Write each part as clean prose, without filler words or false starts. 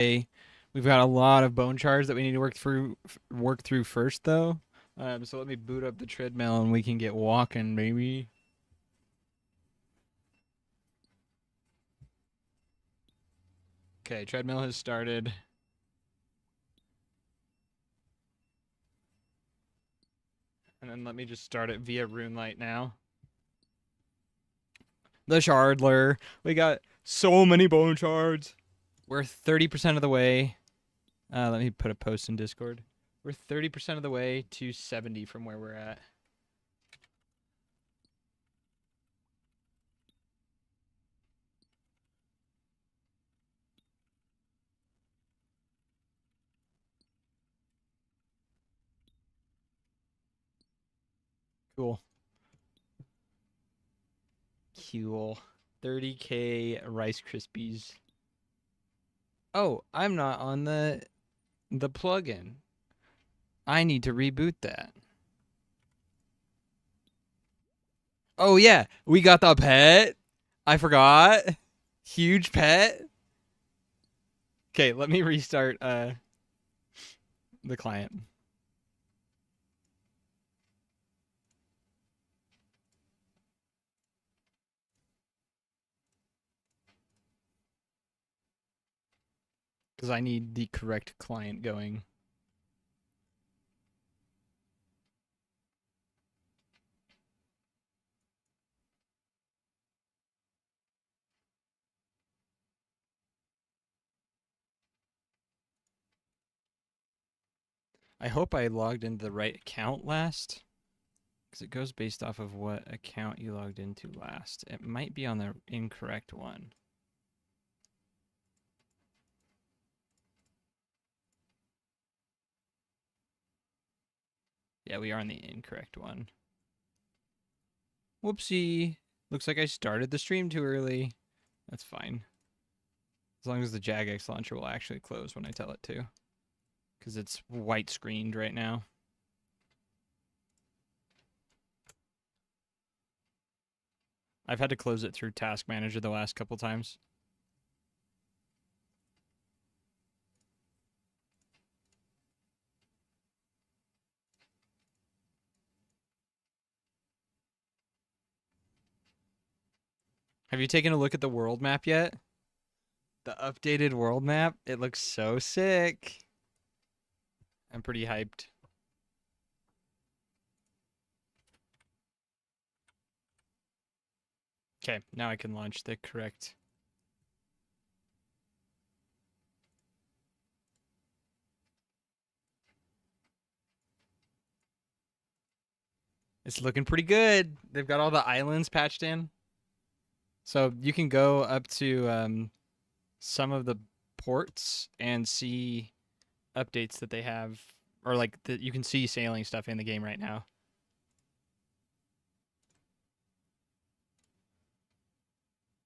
We've got a lot of bone shards that we need to work through first, though. So let me boot up the treadmill and we can get walking, baby. Okay, treadmill has started. And then let me just start it via RuneLight now. The Shardler. We got so many bone shards. We're 30% of the way. Let me put a post in Discord. We're 30% of the way to 70 from where we're at. Cool. Cool. 30k Rice Krispies. Oh, I'm not on the plugin. I need to reboot that. Oh yeah, we got the pet. I forgot. Huge pet. Okay, let me restart the client. Because I need the correct client going. I hope I logged into the right account last. Because it goes based off of what account you logged into last. It might be on the incorrect one. Yeah, we are on the incorrect one. Whoopsie. Looks like I started the stream too early. That's fine. As long as the Jagex launcher will actually close when I tell it to. Because it's white screened right now. I've had to close it through Task Manager the last couple times. Have you taken a look at the world map yet? The updated world map? It looks so sick. I'm pretty hyped. Okay, now I can launch the correct. It's looking pretty good. They've got all the islands patched in. So you can go up to some of the ports and see updates that they have, or like you can see sailing stuff in the game right now.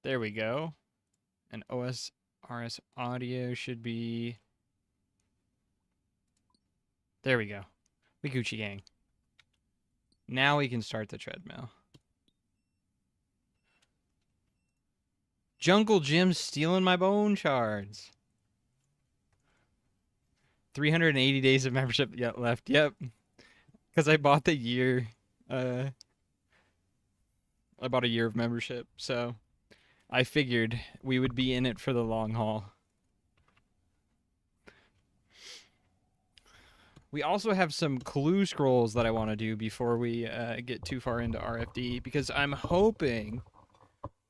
There we go. And OSRS audio should be. There we go. We Gucci gang. Now we can start the treadmill. Jungle Jim's stealing my bone shards. 380 days of membership left. Yep. Because I bought the year. I bought a year of membership, so I figured we would be in it for the long haul. We also have some clue scrolls that I want to do before we get too far into RFD, because I'm hoping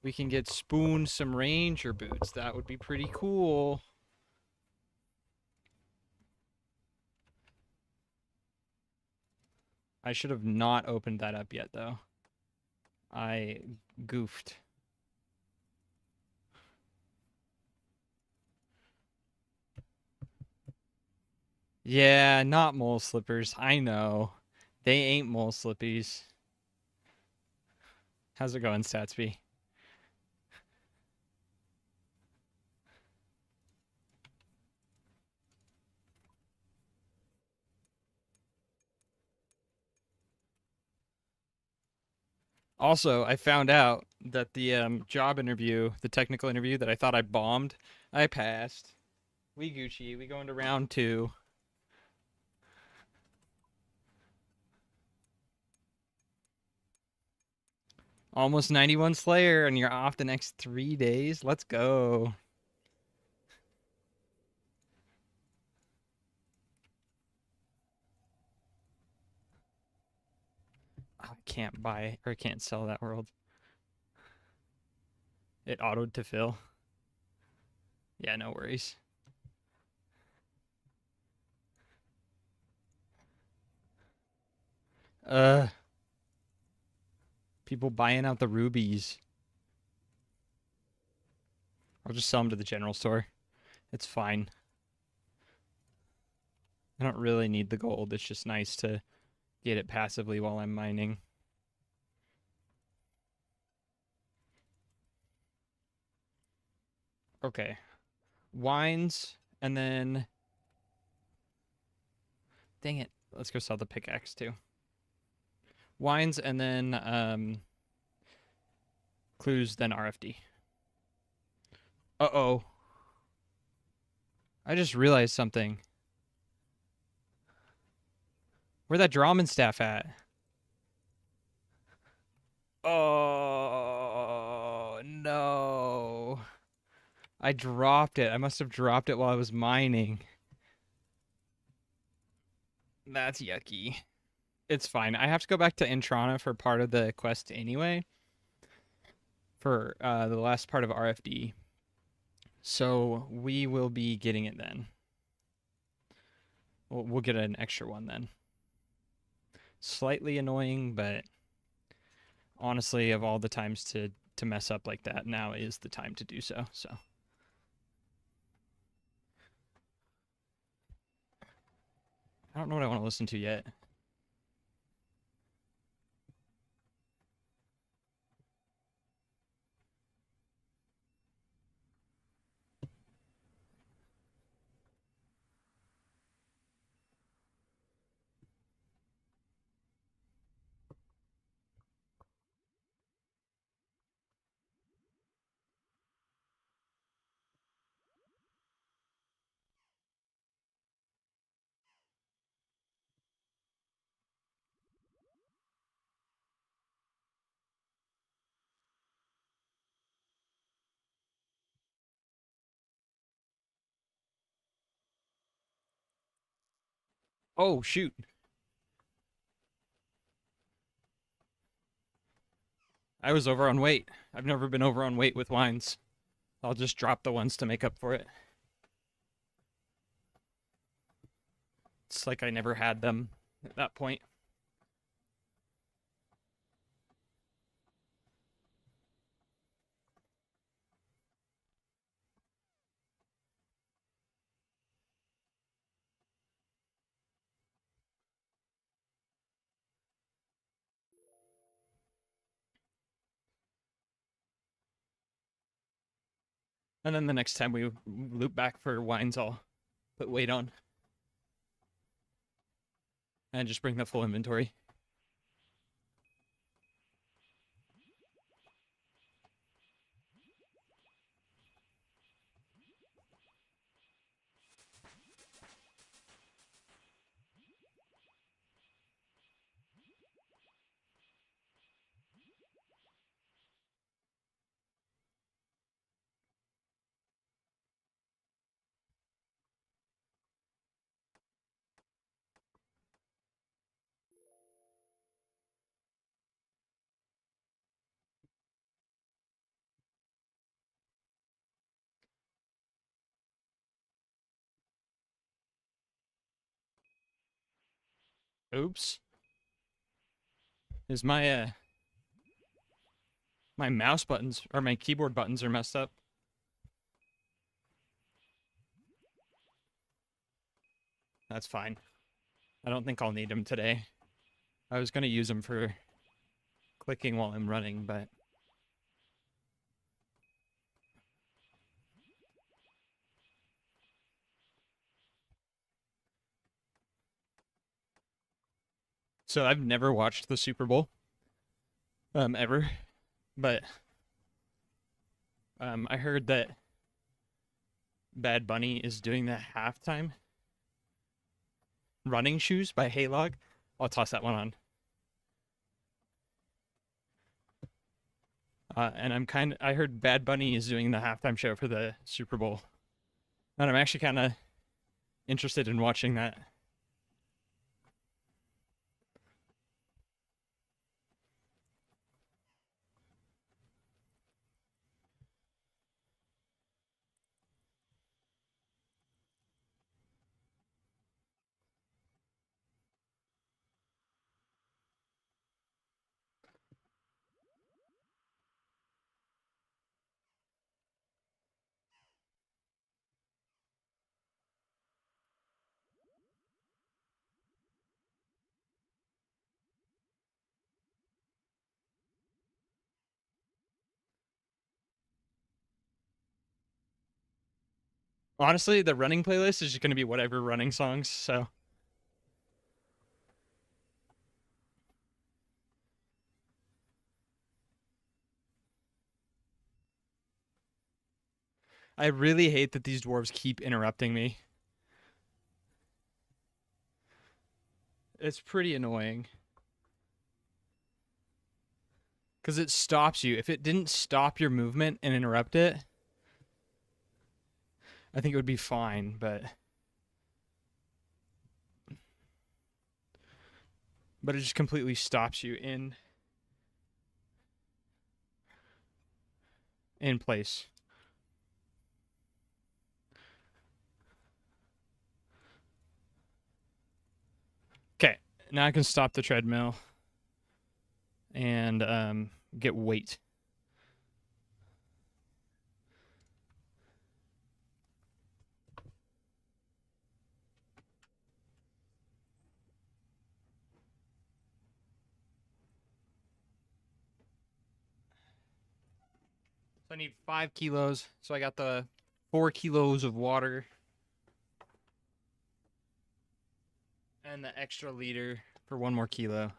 we can get Spoon some Ranger boots. That would be pretty cool. I should have not opened that up yet, though. I goofed. Yeah, not mole slippers. I know. They ain't mole slippies. How's it going, Statsby? Also, I found out that the job interview, the technical interview that I thought I bombed, I passed. We Gucci. We go into round 2. Almost 91 Slayer, and you're off the next 3 days. Let's go. I can't buy or can't sell that world. It autoed to fill. Yeah, no worries. People buying out the rubies. I'll just sell them to the general store. It's fine. I don't really need the gold. It's just nice to get it passively while I'm mining. Okay. Wines, and then... Dang it. Let's go sell the pickaxe, too. Wines, and then clues, then RFD. Uh-oh. I just realized something. Where'd that Drawman staff at? Oh, no. I dropped it. I must have dropped it while I was mining. That's yucky. It's fine. I have to go back to Intrana for part of the quest anyway. For the last part of RFD. So we will be getting it then. We'll get an extra one then. Slightly annoying, but honestly, of all the times to mess up like that, now is the time to do so. So I don't know what I want to listen to yet. Oh, shoot. I was over on weight. I've never been over on weight with wines. I'll just drop the ones to make up for it. It's like I never had them at that point. And then the next time we loop back for wines, I'll put weight on. And just bring the full inventory. Oops. Is my mouse buttons or my keyboard buttons are messed up? That's fine. I don't think I'll need them today. I was going to use them for clicking while I'm running, but... So I've never watched the Super Bowl, ever, but I heard that Bad Bunny is doing the halftime running shoes by Haylog. I'll toss that one on. And I heard Bad Bunny is doing the halftime show for the Super Bowl. And I'm actually kind of interested in watching that. Honestly, the running playlist is just going to be whatever running songs. So I really hate that these dwarves keep interrupting me. It's pretty annoying. Because it stops you. If it didn't stop your movement and interrupt it, I think it would be fine, but it just completely stops you in place. Okay, now I can stop the treadmill and get weight. So I need 5 kilos. So I got the 4 kilos of water and the extra liter for 1 more kilo.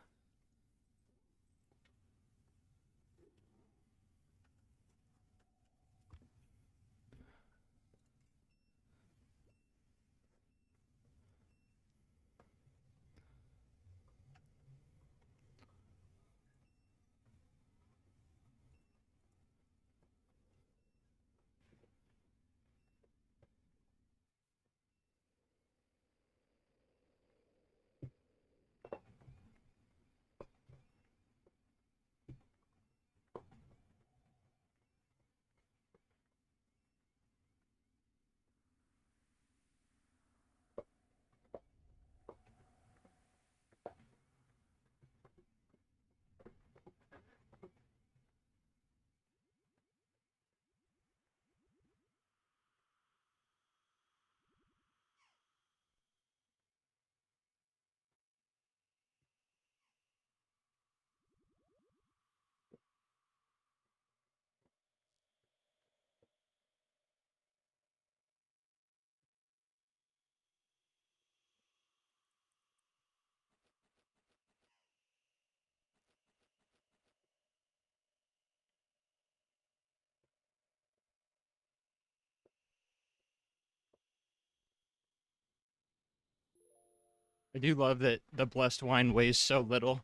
I do love that the blessed wine weighs so little.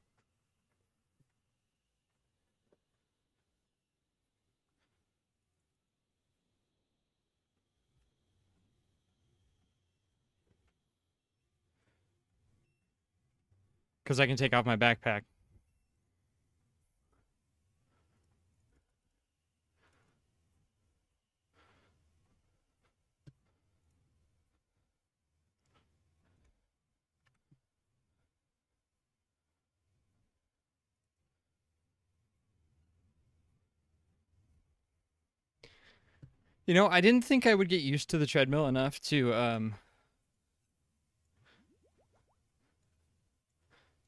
Because I can take off my backpack. You know, I didn't think I would get used to the treadmill enough to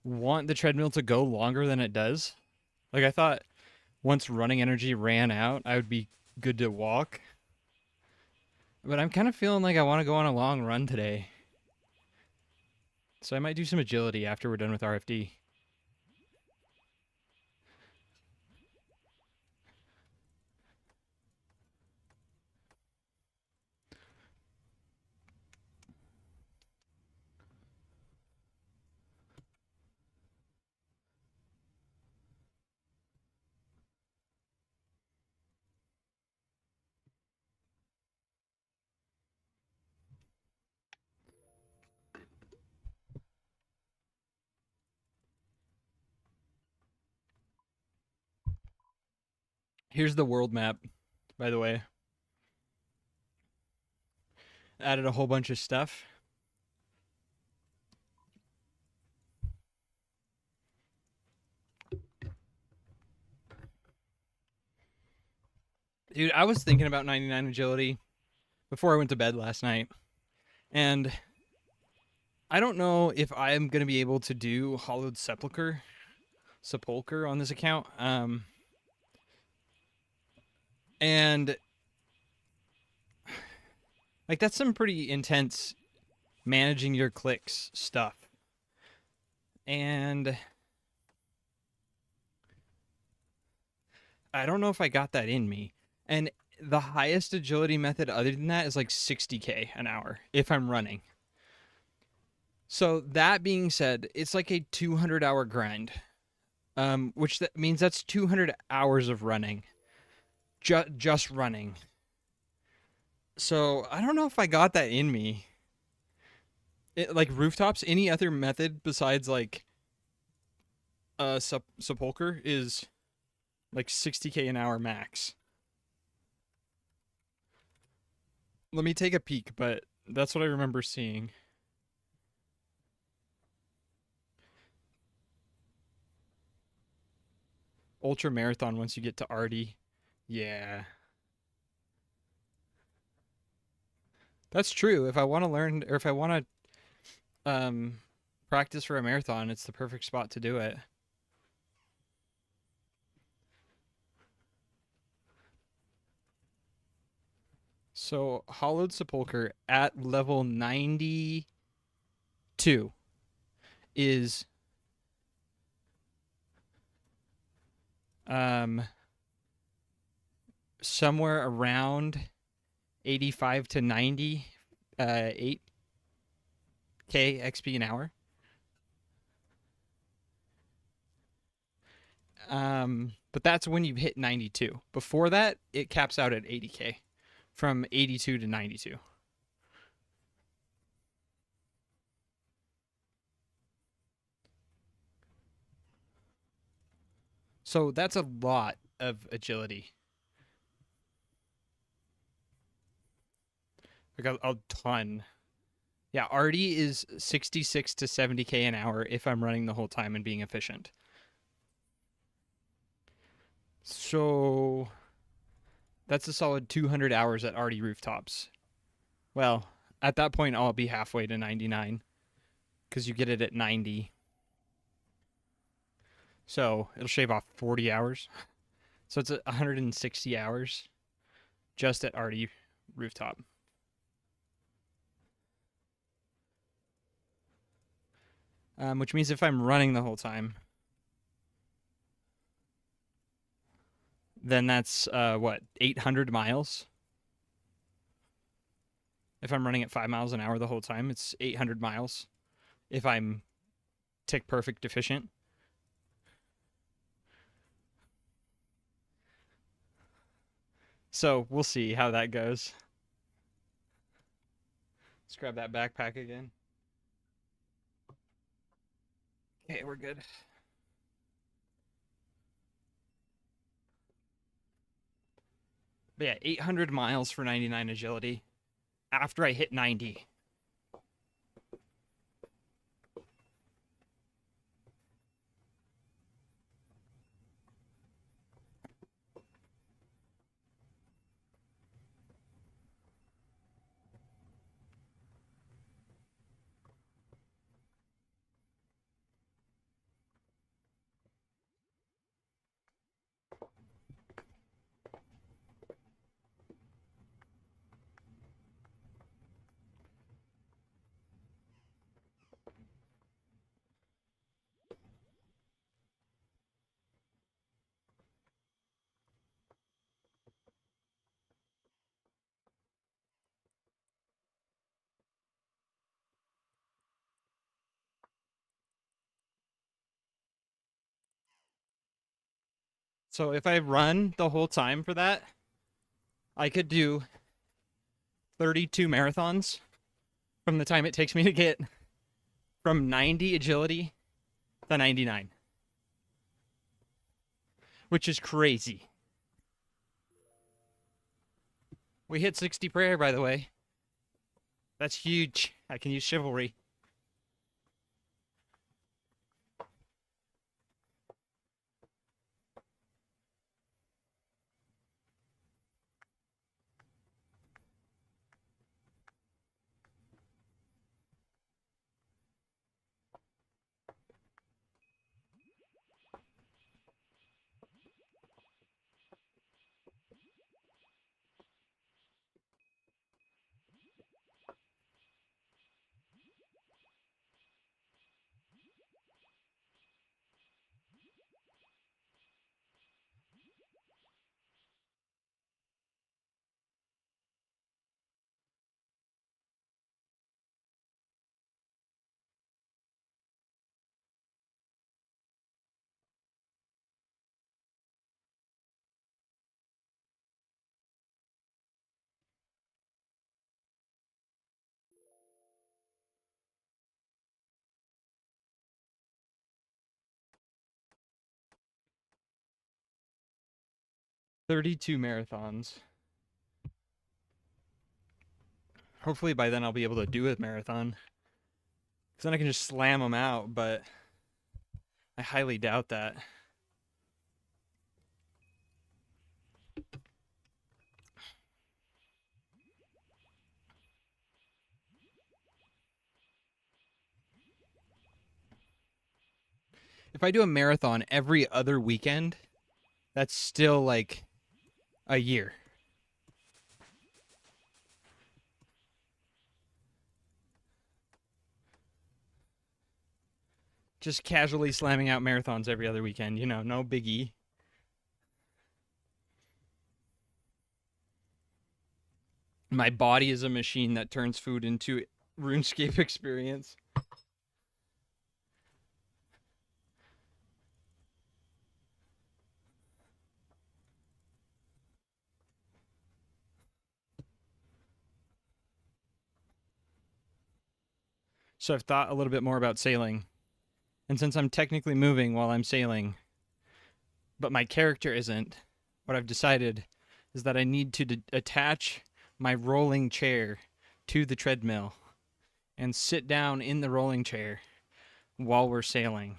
want the treadmill to go longer than it does. Like I thought once running energy ran out, I would be good to walk. But I'm kind of feeling like I want to go on a long run today. So I might do some agility after we're done with RFD. Here's the world map, by the way. Added a whole bunch of stuff. Dude, I was thinking about 99 agility before I went to bed last night. And I don't know if I'm going to be able to do Hollowed Sepulcher on this account. And like that's some pretty intense managing your clicks stuff. And I don't know if I got that in me. And the highest agility method other than that is like 60k an hour if I'm running. So that being said, it's like a 200-hour grind, which that means that's 200 hours of running, just running. So I don't know if I got that in me. Like rooftops, any other method besides like sepulcher is like 60k an hour max. Let me take a peek, but that's what I remember seeing. Ultra marathon once you get to RD. Yeah. That's true. If I want to learn or if I want to practice for a marathon, it's the perfect spot to do it. So, Hollowed Sepulcher at level 92 is somewhere around 85 to 90 8k XP an hour. But that's when you hit 92. Before that, it caps out at 80k from 82 to 92. So that's a lot of agility. Like a ton. Yeah, RD is 66 to 70k an hour if I'm running the whole time and being efficient. So that's a solid 200 hours at RD rooftops. Well, at that point, I'll be halfway to 99 because you get it at 90. So it'll shave off 40 hours. So it's 160 hours just at RD rooftop. Which means if I'm running the whole time, then that's what, 800 miles? If I'm running at 5 miles an hour the whole time, it's 800 miles. If I'm tick perfect efficient. So we'll see how that goes. Let's grab that backpack again. Okay, we're good. But yeah, 800 miles for 99 agility after I hit 90. So if I run the whole time for that, I could do 32 marathons from the time it takes me to get from 90 agility to 99, which is crazy. We hit 60 prayer, by the way. That's huge. I can use chivalry. "32 marathons. Hopefully by then I'll be able to do a marathon. Because then I can just slam them out, but I highly doubt that. If I do a marathon every other weekend, that's still like a year. Just casually slamming out marathons every other weekend, you know, no biggie. My body is a machine that turns food into RuneScape experience. So I've thought a little bit more about sailing. And since I'm technically moving while I'm sailing, but my character isn't, what I've decided is that I need to attach my rolling chair to the treadmill and sit down in the rolling chair while we're sailing.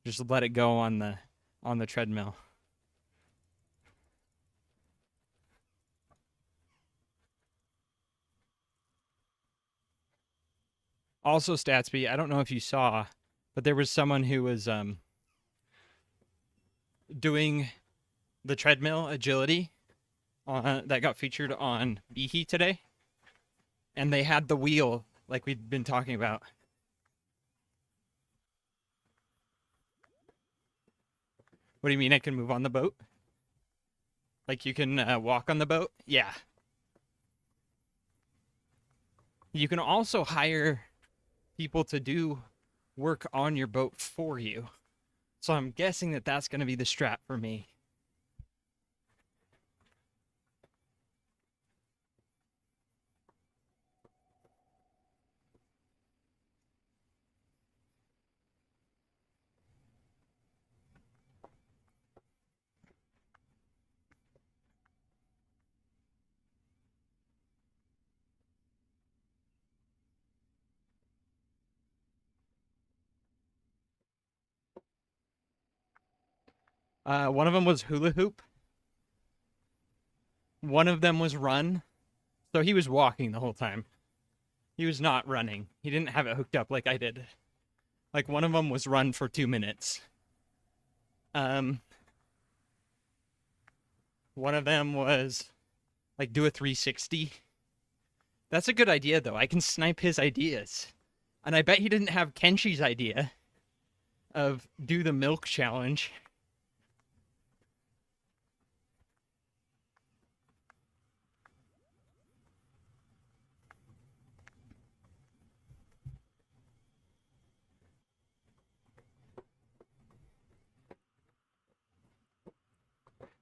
Just let it go on the treadmill. Also, Statsby, I don't know if you saw, but there was someone who was doing the treadmill agility that got featured on Behe today, and they had the wheel like we'd been talking about. What do you mean I can move on the boat? Like you can walk on the boat? Yeah. You can also hire people to do work on your boat for you. So I'm guessing that that's going to be the strat for me. One of them was hula hoop. One of them was run. So he was walking the whole time. He was not running. He didn't have it hooked up like I did. Like one of them was run for 2 minutes. One of them was like do a 360. That's a good idea though. I can snipe his ideas. And I bet he didn't have Kenshi's idea of do the milk challenge.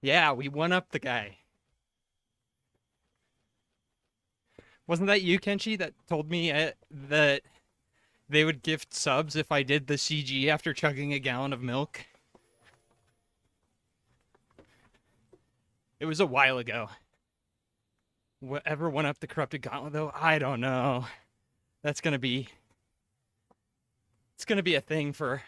Yeah, we one up the guy. Wasn't that you, Kenshi, that told me that they would gift subs if I did the CG after chugging a gallon of milk? It was a while ago. Whatever went up the corrupted gauntlet though, I don't know. That's gonna be it's gonna be a thing for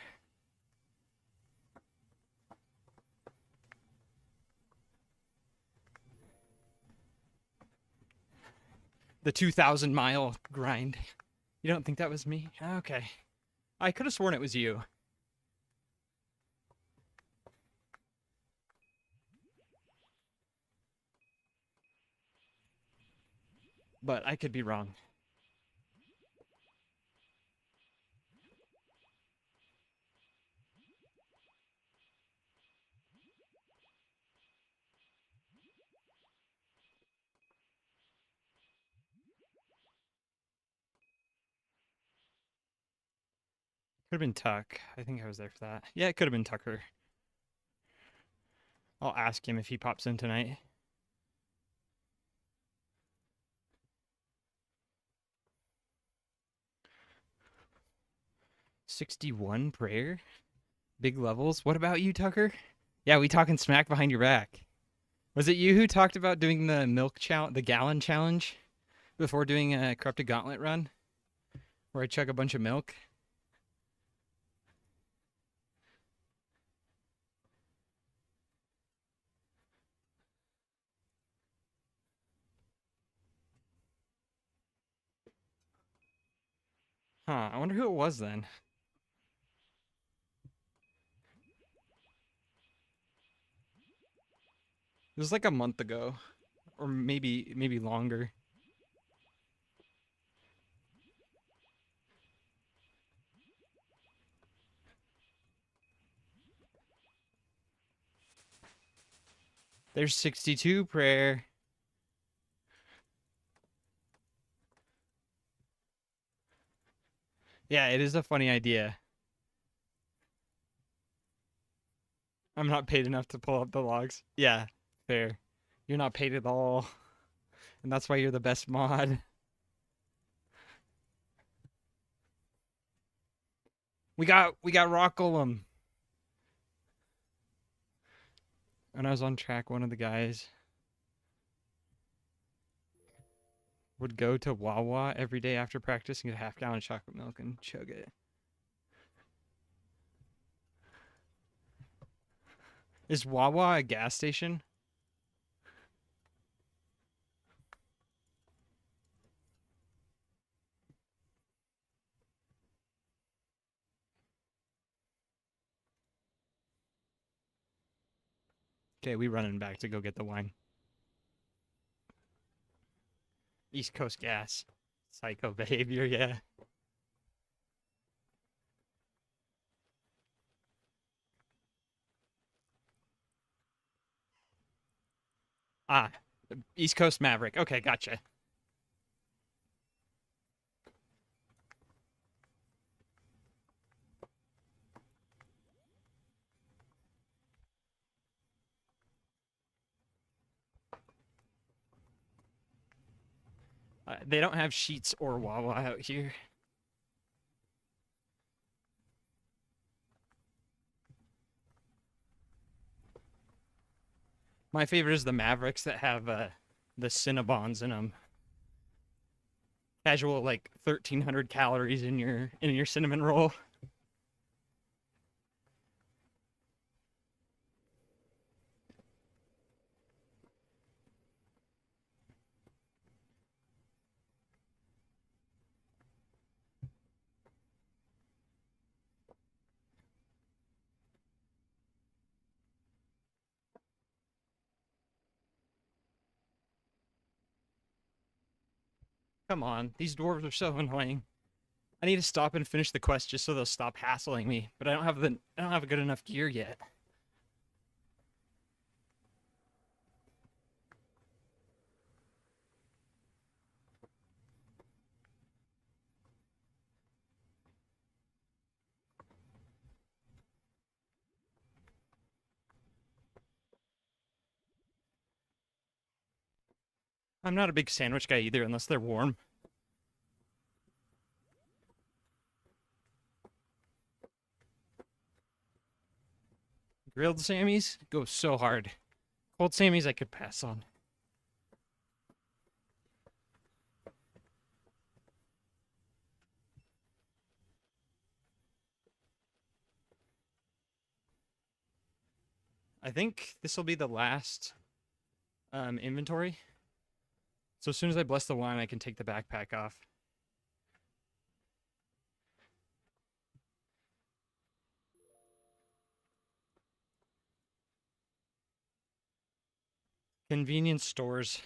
the 2,000-mile grind. You don't think that was me? Okay. I could have sworn it was you. But I could be wrong. Could have been Tuck. I think I was there for that. Yeah, it could have been Tucker. I'll ask him if he pops in tonight. $61 prayer? Big levels? What about you, Tucker? Yeah, we talking smack behind your back. Was it you who talked about doing the milk challenge, the gallon challenge, before doing a corrupted gauntlet run, where I chug a bunch of milk? Huh, I wonder who it was then. It was like a month ago, or maybe longer. There's 62 prayer. Yeah, it is a funny idea. I'm not paid enough to pull up the logs. Yeah, fair. You're not paid at all, and that's why you're the best mod. We got Rock Golem. When I was on track, one of the guys would go to Wawa every day after practice and get a half-gallon of chocolate milk and chug it. Is Wawa a gas station? Okay, we running back to go get the wine. East Coast gas. Psycho behavior, yeah. Ah, East Coast Maverick. Okay, gotcha. They don't have Sheets or Wawa out here. My favorite is the Mavericks that have the Cinnabons in them. Casual, like 1,300 calories in your cinnamon roll. Come on, these dwarves are so annoying. I need to stop and finish the quest just so they'll stop hassling me. But I don't have a good enough gear yet. I'm not a big sandwich guy either, unless they're warm. Grilled Sammys go so hard. Cold Sammys I could pass on. I think this will be the last inventory. So as soon as I bless the wine, I can take the backpack off. Convenience stores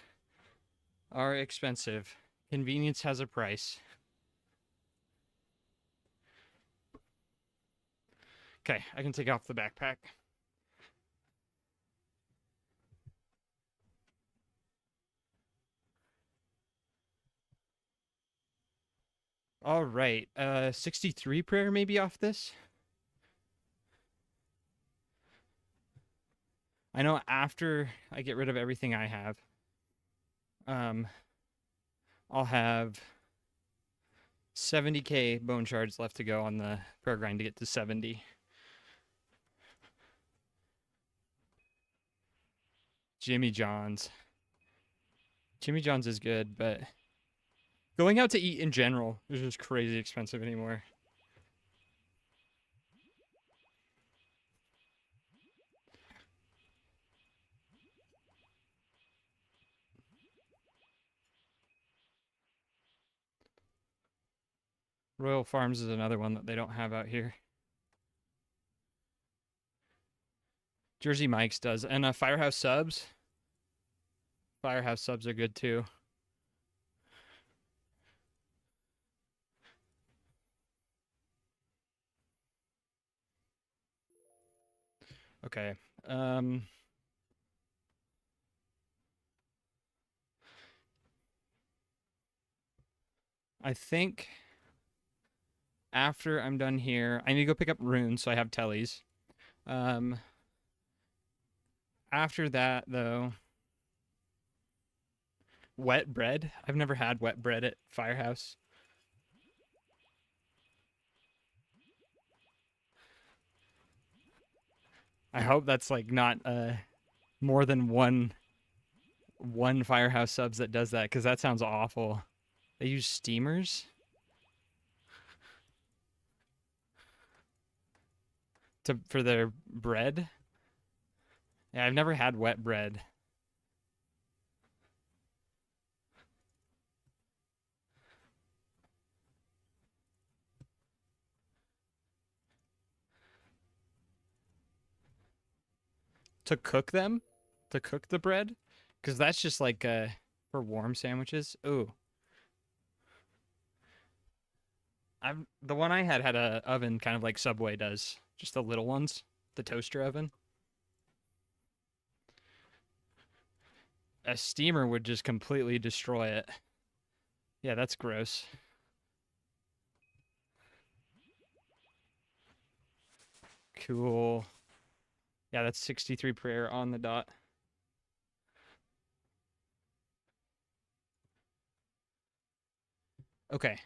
are expensive. Convenience has a price. Okay, I can take off the backpack. All right, 63 prayer maybe off this. I know after I get rid of everything I have, I'll have 70k bone shards left to go on the prayer grind to get to 70. Jimmy John's. Jimmy John's is good, but going out to eat in general is just crazy expensive anymore. Royal Farms is another one that they don't have out here. Jersey Mike's does. And Firehouse Subs. Firehouse Subs are good too. Okay. I think after I'm done here, I need to go pick up runes so I have tellies. After that, though, wet bread. I've never had wet bread at Firehouse. I hope that's like not more than one Firehouse Subs that does that because that sounds awful. They use steamers for their bread. Yeah, I've never had wet bread. To cook them, to cook the bread, because that's just like for warm sandwiches. Ooh, the one I had a oven kind of like Subway does, just the little ones, the toaster oven. A steamer would just completely destroy it. Yeah, that's gross. Cool. Yeah, that's 63 prayer on the dot. Okay.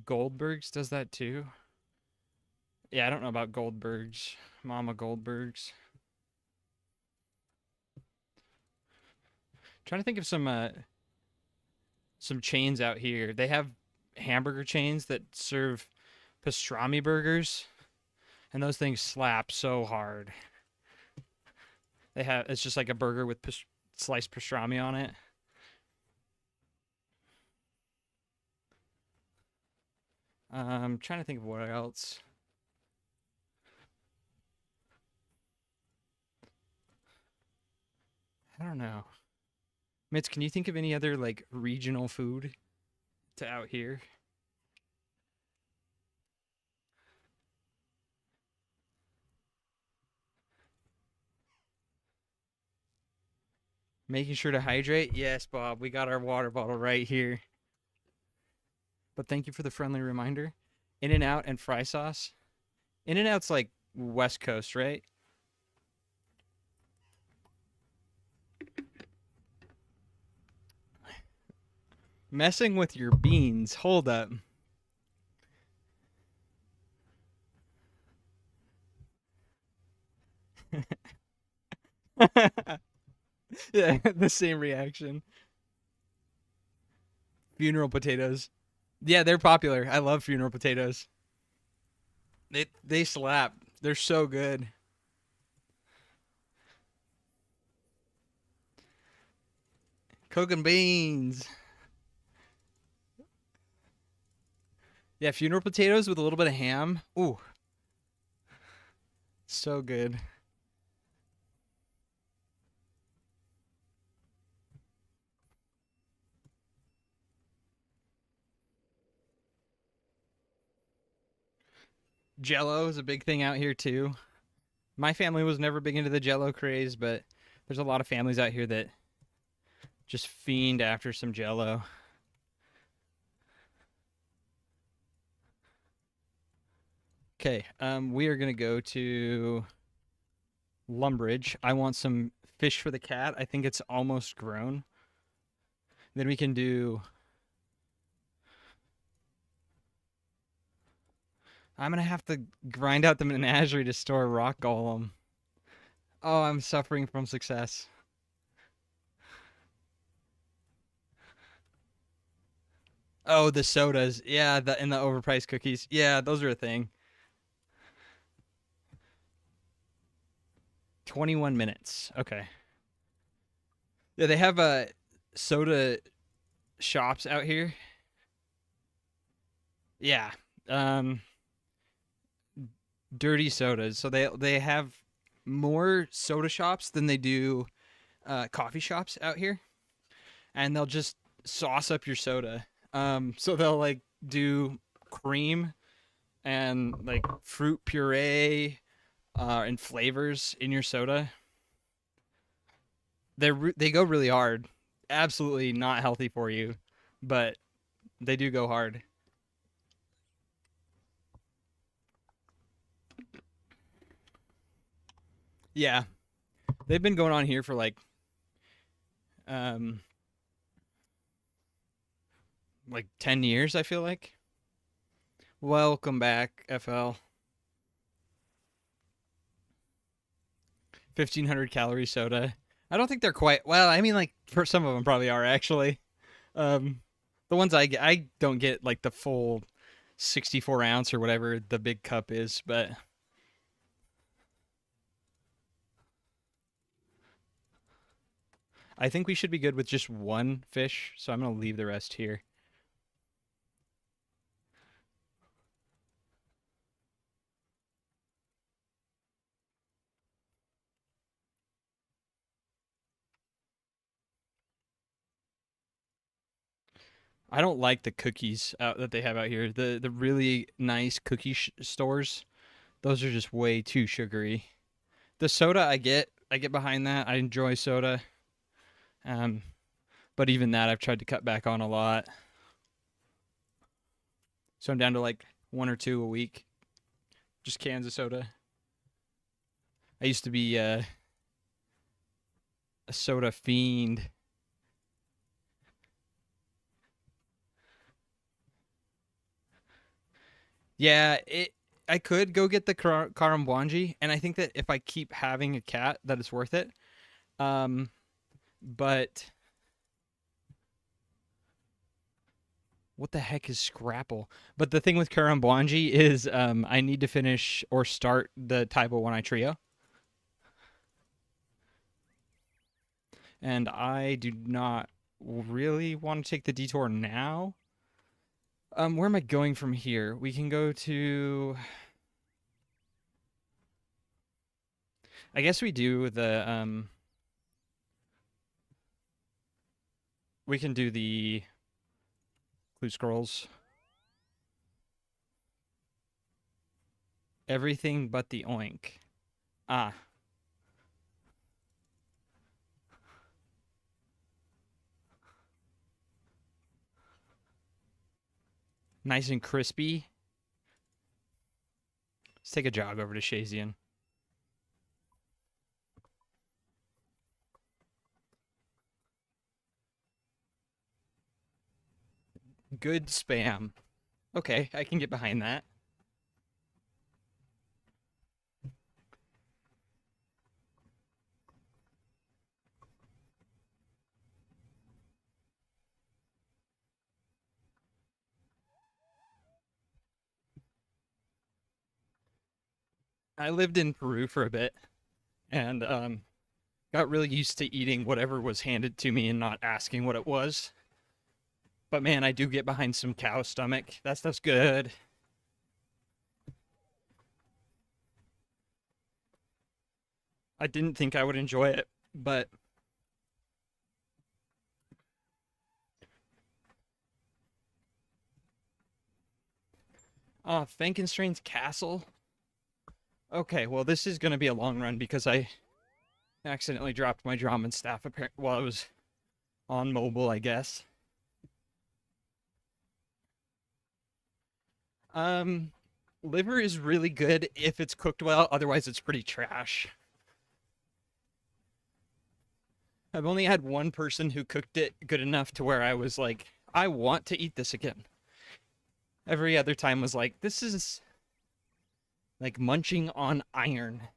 Goldberg's does that too. Yeah, I don't know about Goldberg's. Mama Goldberg's. Trying to think of some chains out here. They have hamburger chains that serve pastrami burgers, and those things slap so hard. It's just like a burger with sliced pastrami on it. I'm trying to think of what else. I don't know. Mitz, can you think of any other like regional food to out here? Making sure to hydrate? Yes, Bob. We got our water bottle right here. But thank you for the friendly reminder. In and Out and fry sauce. In and Out's like West Coast, right? Messing with your beans. Hold up. Yeah, the same reaction. Funeral potatoes. Yeah, they're popular. I love funeral potatoes. They slap. They're so good. Coke and beans. Yeah, funeral potatoes with a little bit of ham. Ooh, so good. Jello is a big thing out here too. My family was never big into the Jello craze, but there's a lot of families out here that just fiend after some Jello. Okay, we are gonna go to Lumbridge. I want some fish for the cat. I think it's almost grown. Then we can do. I'm gonna have to grind out the menagerie to store a rock golem. Oh, I'm suffering from success. Oh, the sodas. Yeah, and the overpriced cookies. Yeah, those are a thing. 21 minutes. Okay. Yeah, they have soda shops out here. Yeah. Um Dirty sodas. So they have more soda shops than they do coffee shops out here, and they'll just sauce up your soda. So they'll like do cream and like fruit puree and flavors in your soda. They go really hard. Absolutely not healthy for you, but they do go hard. Yeah, they've been going on here for um like 10 years, I feel like. Welcome back, FL. 1,500 calorie soda. I don't think they're quite. Well, I mean, like for some of them probably are actually. Um, the ones I get, I don't get like the full 64 ounce or whatever the big cup is, but I think we should be good with just one fish. So I'm gonna leave the rest here. I don't like the cookies that they have out here. The really nice cookie stores. Those are just way too sugary. The soda I get behind that. I enjoy soda. Um, but even that I've tried to cut back on a lot. So I'm down to like one or two a week, just cans of soda. I used to be a soda fiend. Yeah, it. I could go get the Karambwanji, and I think that if I keep having a cat, that it's worth it. Um, but what the heck is Scrapple? But the thing with Karambwanji is, I need to finish or start the Taibo One Eye Trio, and I do not really want to take the detour now. Where am I going from here? We can go to. I guess we do the we can do the clue scrolls. Everything but the oink. Ah, nice and crispy. Let's take a jog over to Shazian. Good spam. Okay, I can get behind that. I lived in Peru for a bit and got really used to eating whatever was handed to me and not asking what it was. But man, I do get behind some cow stomach. That stuff's good. I didn't think I would enjoy it, but Frankenstein's Castle. Okay, well this is gonna be a long run because I accidentally dropped my drum and staff while I was on mobile, I guess. Um, Liver is really good if it's cooked well. Otherwise, it's pretty trash. I've only had one person who cooked it good enough to where I was like, I want to eat this again. Every other time was like, this is like munching on iron.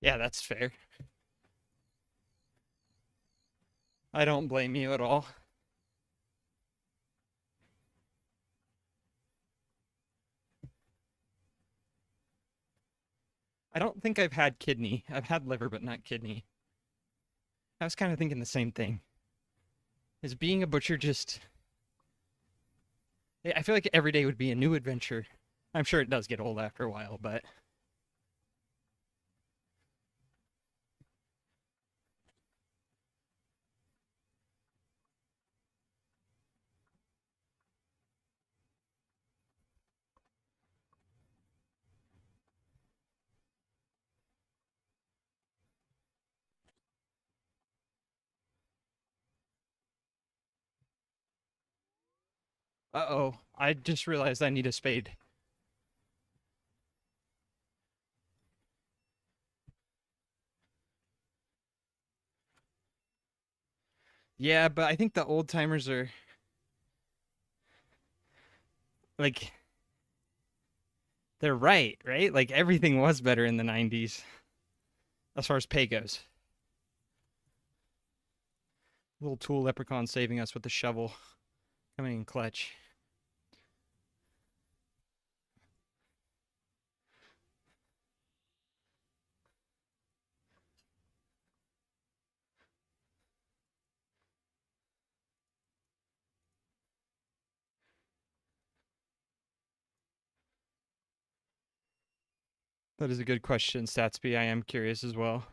Yeah, that's fair. I don't blame you at all. I don't think I've had kidney. I've had liver, but not kidney. I was kind of thinking the same thing. Is being a butcher just. I feel like every day would be a new adventure. I'm sure it does get old after a while, but. Uh oh. I just realized I need a spade. Yeah, but I think the old timers are like they're right, right? Like everything was better in the 90s as far as pay goes. Little tool leprechaun saving us with the shovel coming in clutch. That is a good question, Statsby. I am curious as well.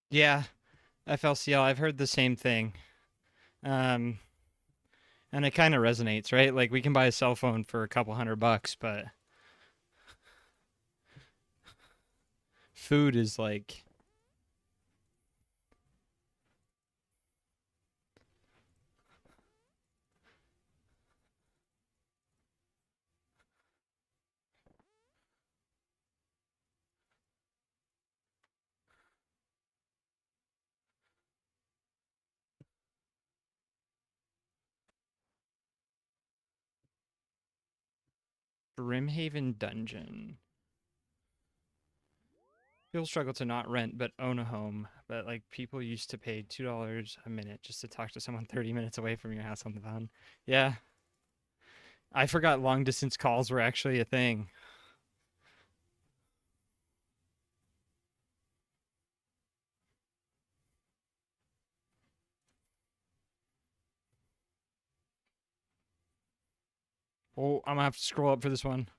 Yeah, FLCL, I've heard the same thing. Um, and it kind of resonates, right? Like we can buy a cell phone for a couple $100, but food is like Brimhaven Dungeon. People struggle to not rent but own a home, but like people used to pay $2 a minute just to talk to someone 30 minutes away from your house on the phone. Yeah, I forgot long distance calls were actually a thing. Oh, I'm gonna have to scroll up for this one.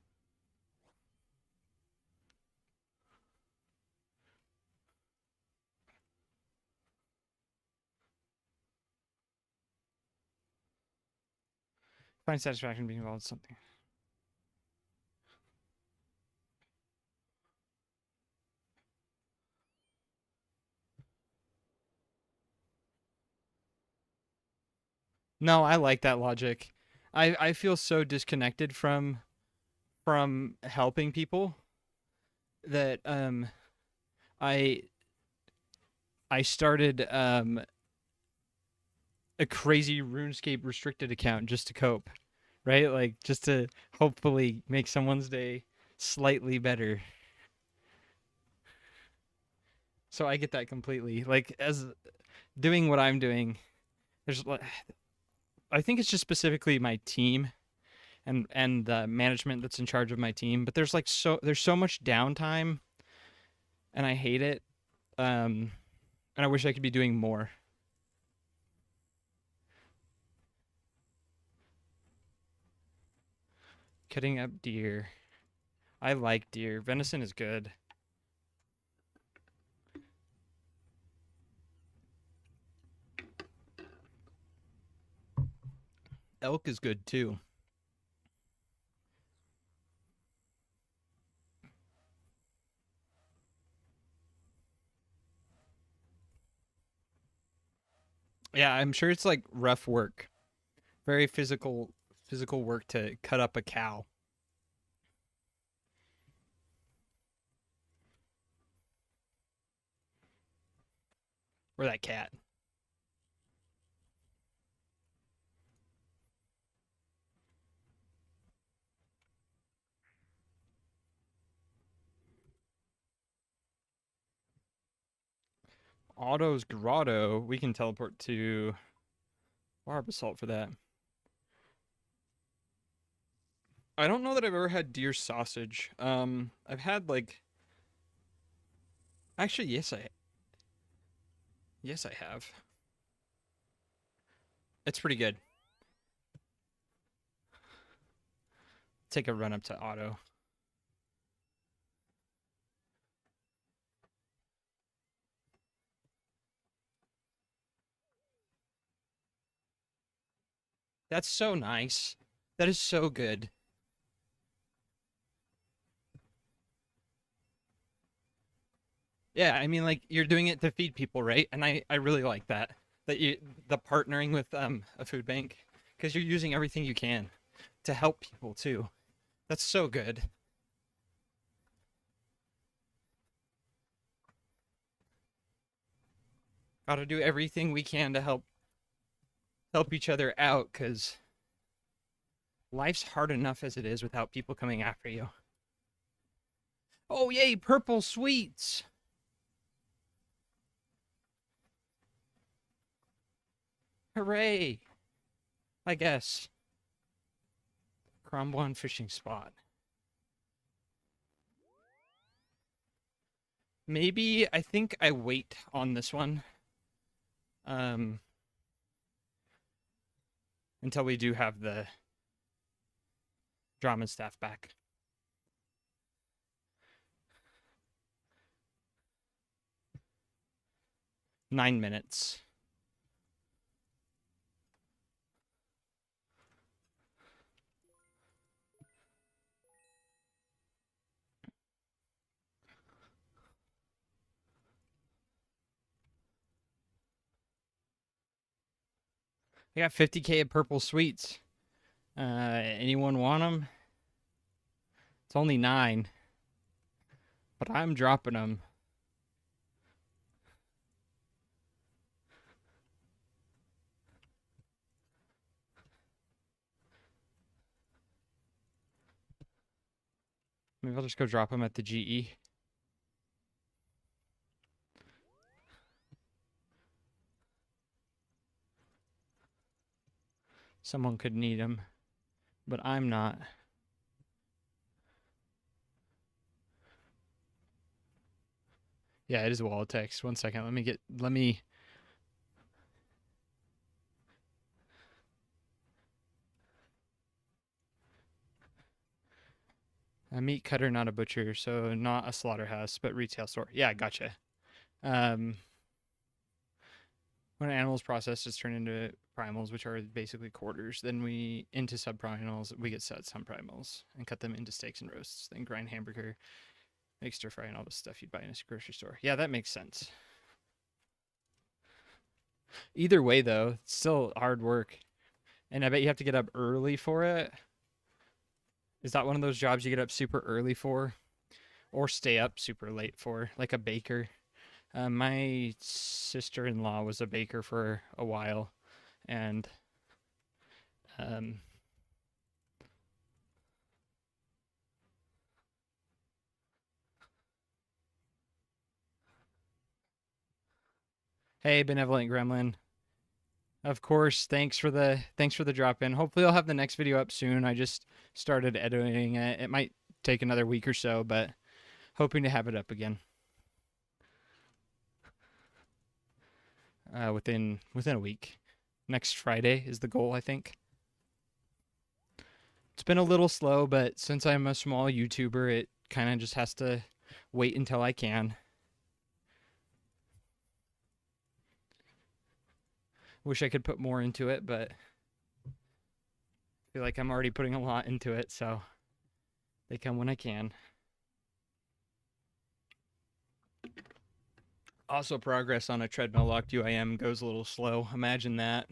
Find satisfaction being involved in something. No, I like that logic. I feel so disconnected from helping people that I I started a crazy RuneScape restricted account just to cope, right? Like just to hopefully make someone's day slightly better. So I get that completely. Like as doing what I'm doing, there's I think it's just specifically my team and the management that's in charge of my team, but there's so much downtime and I hate it. And I wish I could be doing more. Cutting up deer. I like deer. Venison is good. Elk is good too. Yeah, I'm sure it's like rough work. Very physical work to cut up a cow or that cat. Otto's grotto, we can teleport to Barb Assault for that. I don't know that I've ever had deer sausage. I've had like actually yes I have. It's pretty good. Take a run up to Otto. That's so nice. That is so good. Yeah, I mean like you're doing it to feed people, right? And I really like that. That you the partnering with a food bank because you're using everything you can to help people too. That's so good. Got to do everything we can to help each other out cuz life's hard enough as it is without people coming after you. Oh, yay, purple sweets. Hooray. I guess. Crumbwan fishing spot. Maybe I think I wait on this one um until we do have the drama staff back. 9 minutes. I got 50K of purple sweets. Anyone want them? It's only 9, but I'm dropping them. Maybe I'll just go drop them at the GE. Someone could need them, but I'm not. Yeah, it is a wall of text. 1 second. Let me. A meat cutter, not a butcher, so not a slaughterhouse, but retail store. Yeah, gotcha. Um, When animals processed is turned into primals, which are basically quarters. Then we into subprimals. We get subprimals and cut them into steaks and roasts. Then grind hamburger, make stir fry, and all the stuff you'd buy in a grocery store. Yeah, that makes sense. Either way, though, it's still hard work, and I bet you have to get up early for it. Is that one of those jobs you get up super early for, or stay up super late for, like a baker? My sister-in-law was a baker for a while, and um, hey, benevolent gremlin. Of course, thanks for the drop in. Hopefully, I'll have the next video up soon. I just started editing it. It might take another week or so, but hoping to have it up again within a week. Next Friday is the goal, I think. It's been a little slow, but since I'm a small YouTuber, it kind of just has to wait until I can. Wish I could put more into it, but I feel like I'm already putting a lot into it, so they come when I can. Also, progress on a treadmill locked UIM goes a little slow. Imagine that.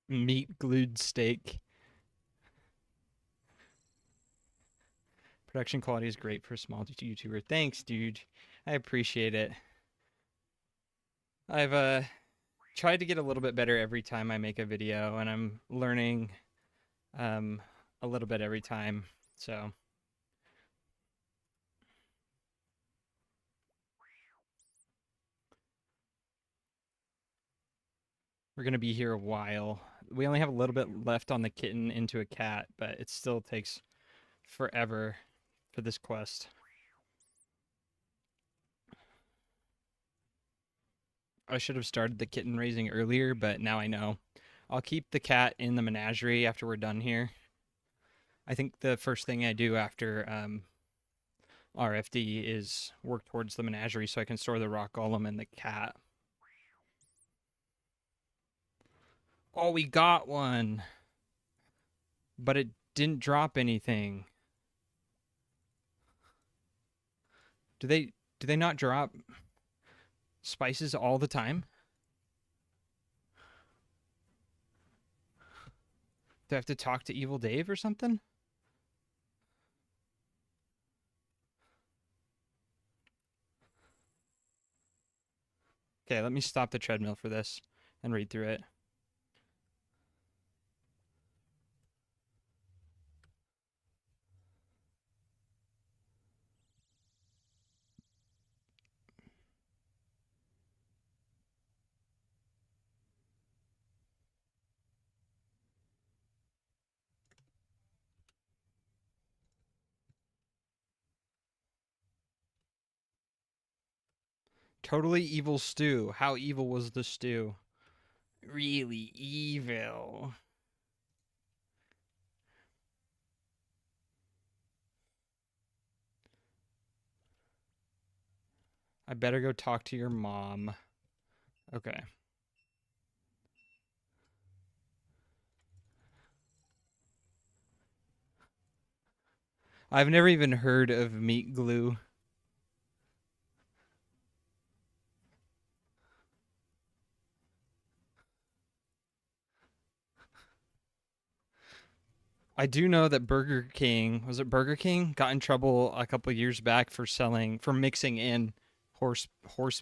Meat glued steak. Production quality is great for a small YouTuber. Thanks, dude. I appreciate it. I've tried to get a little bit better every time I make a video, and I'm learning a little bit every time. So we're gonna be here a while. We only have a little bit left on the kitten into a cat, but it still takes forever for this quest. I should have started the kitten raising earlier, but now I know. I'll keep the cat in the menagerie after we're done here. I think the first thing I do after RFD is work towards the menagerie so I can store the rock golem and the cat. Oh, we got one, but it didn't drop anything. Do they not drop spices all the time? Do I have to talk to Evil Dave or something? Okay, let me stop the treadmill for this and read through it. Totally evil stew. How evil was the stew? Really evil. I better go talk to your mom. Okay. I've never even heard of meat glue. I do know that Burger King, was it Burger King, got in trouble a couple years back for mixing in horse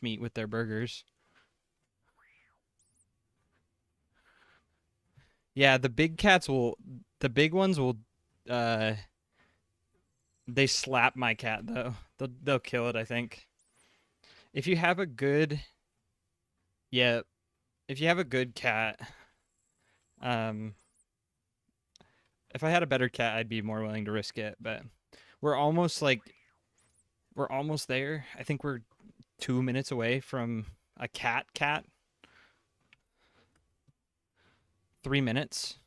meat with their burgers. Yeah, the big ones will uh they slap my cat though. They'll kill it, I think. If you have a good Yeah, if you have a good cat, um if I had a better cat, I'd be more willing to risk it, but we're almost like we're almost there. I think we're 2 minutes away from a cat. 3 minutes.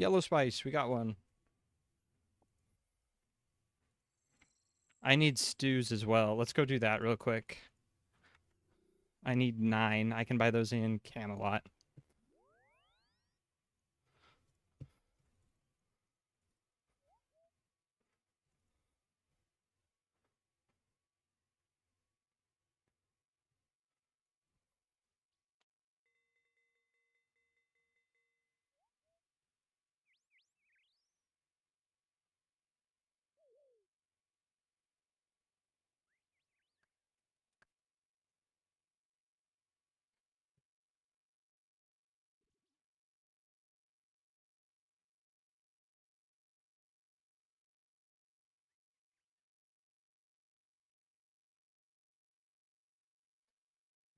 Yellow spice, we got one. I need stews as well. Let's go do that real quick. I need 9. I can buy those in Camelot.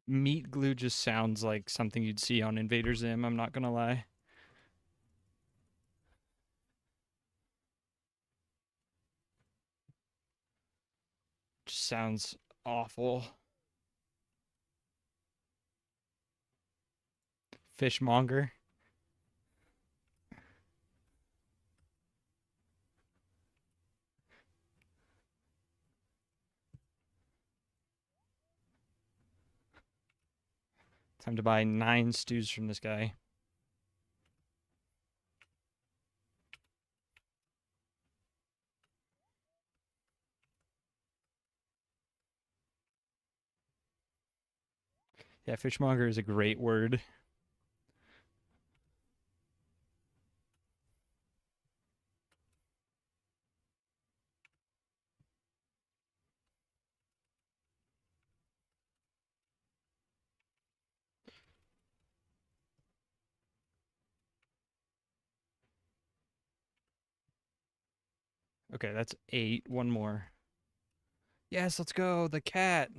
Meat glue just sounds like something you'd see on Invader Zim, I'm not gonna lie. Just sounds awful. Fishmonger. Time to buy 9 stews from this guy. Yeah, fishmonger is a great word. Okay, that's 8. One more. Yes, let's go. The cat.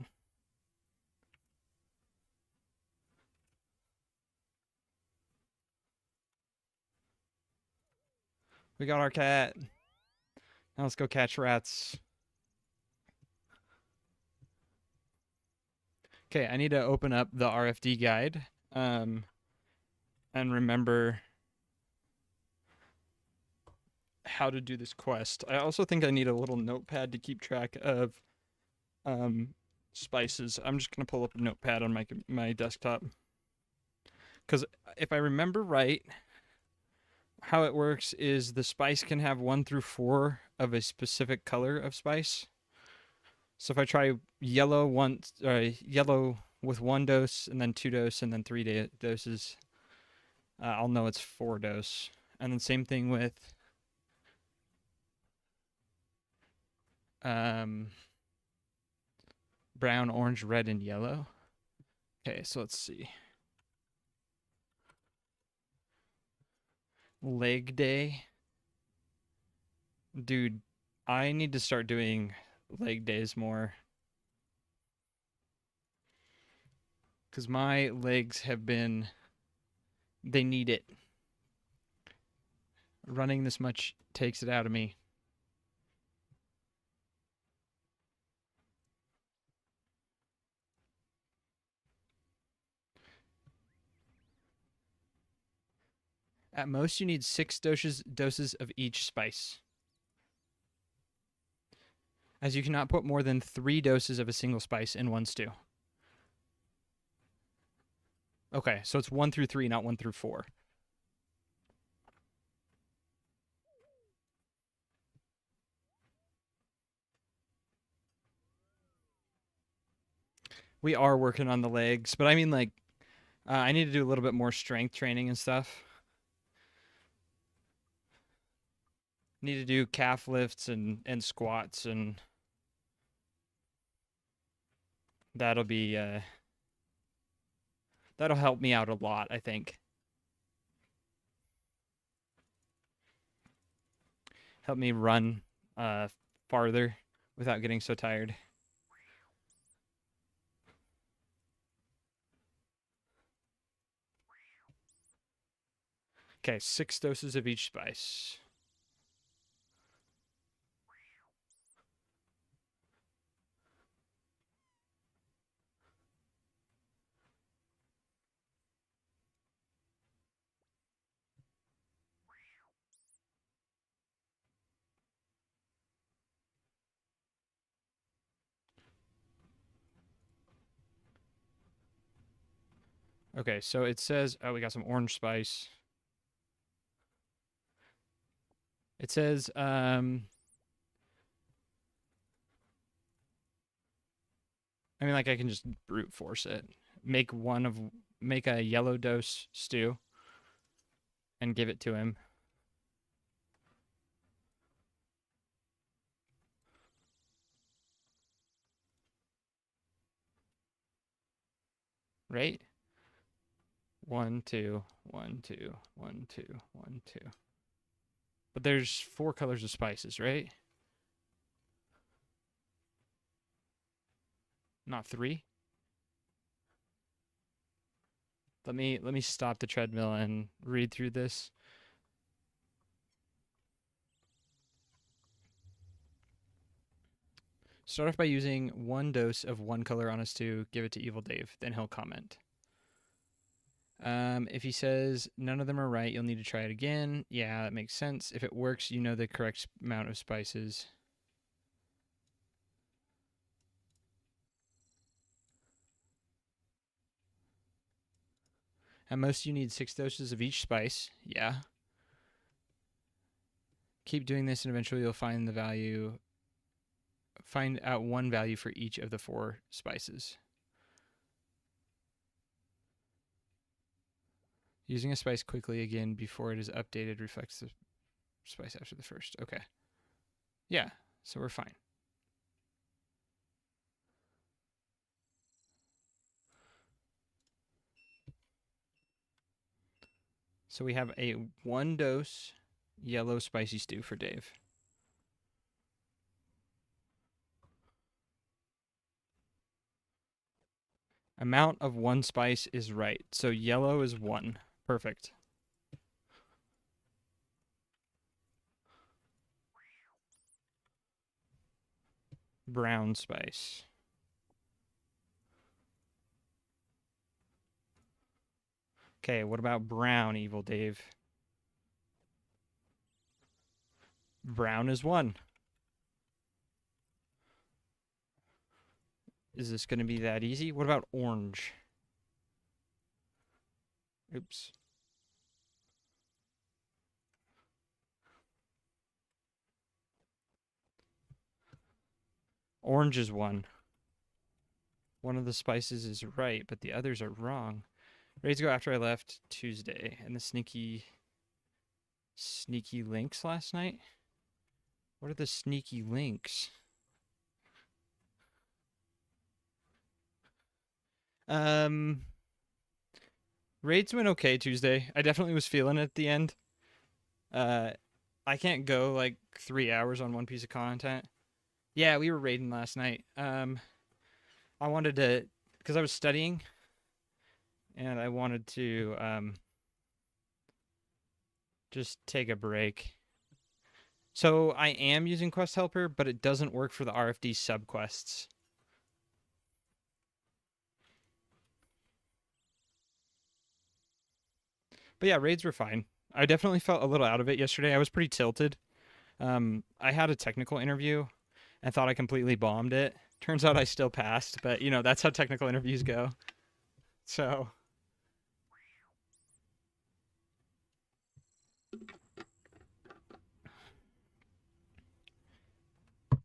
We got our cat. Now let's go catch rats. Okay, I need to open up the RFD guide and remember how to do this quest. I also think I need a little notepad to keep track of spices. I'm just gonna pull up a notepad on my desktop because if I remember right, how it works is the spice can have 1 through 4 of a specific color of spice. So if I try yellow yellow with 1 dose and then 2 dose and then 3 doses, I'll know it's 4 dose. And then same thing with brown, orange, red, and yellow. Okay, so let's see. Leg day. Dude, I need to start doing leg days more. Because my legs have been, they need it. Running this much takes it out of me. At most, you need 6 doses of each spice, as you cannot put more than 3 doses of a single spice in one stew. Okay, so it's 1 through 3, not 1 through 4. We are working on the legs, but I mean, like, I need to do a little bit more strength training and stuff. Need to do calf lifts and squats, and that'll be that'll help me out a lot, I think. Help me run farther without getting so tired. Okay, 6 doses of each spice. Okay, so it says, oh, we got some orange spice. It says, I mean, like I can just brute force it. Make a yellow dose stew and give it to him. Right? 1, 2, 1, 2, 1, 2, 1, 2. But there's 4 colors of spices, right? Not 3. Let me stop the treadmill and read through this. Start off by using 1 dose of 1 color on a stew. Give it to Evil Dave. Then he'll comment. If he says none of them are right, you'll need to try it again. Yeah, that makes sense. If it works, you know the correct amount of spices. At most, you need 6 doses of each spice. Yeah. Keep doing this, and eventually you'll find the value. Find out 1 value for each of the 4 spices. Using a spice quickly again before it is updated reflects the spice after the first. Okay. Yeah, so we're fine. So we have a 1 dose yellow spicy stew for Dave. Amount of 1 spice is right. So yellow is 1. Perfect. Brown spice. Okay, what about brown, Evil Dave? Brown is 1. Is this going to be that easy? What about orange? Oops. Orange is 1. One of the spices is right, but the others are wrong. Ready to go after I left Tuesday and the sneaky links last night? What are the sneaky links? Raids went okay Tuesday. I definitely was feeling it at the end. I can't go like 3 hours on one piece of content. Yeah, we were raiding last night. I wanted to, because I was studying, and I wanted to just take a break. So I am using Quest Helper, but it doesn't work for the RFD subquests. But yeah, raids were fine. I definitely felt a little out of it yesterday. I was pretty tilted. I had a technical interview and thought I completely bombed it. Turns out I still passed, but you know, that's how technical interviews go. So,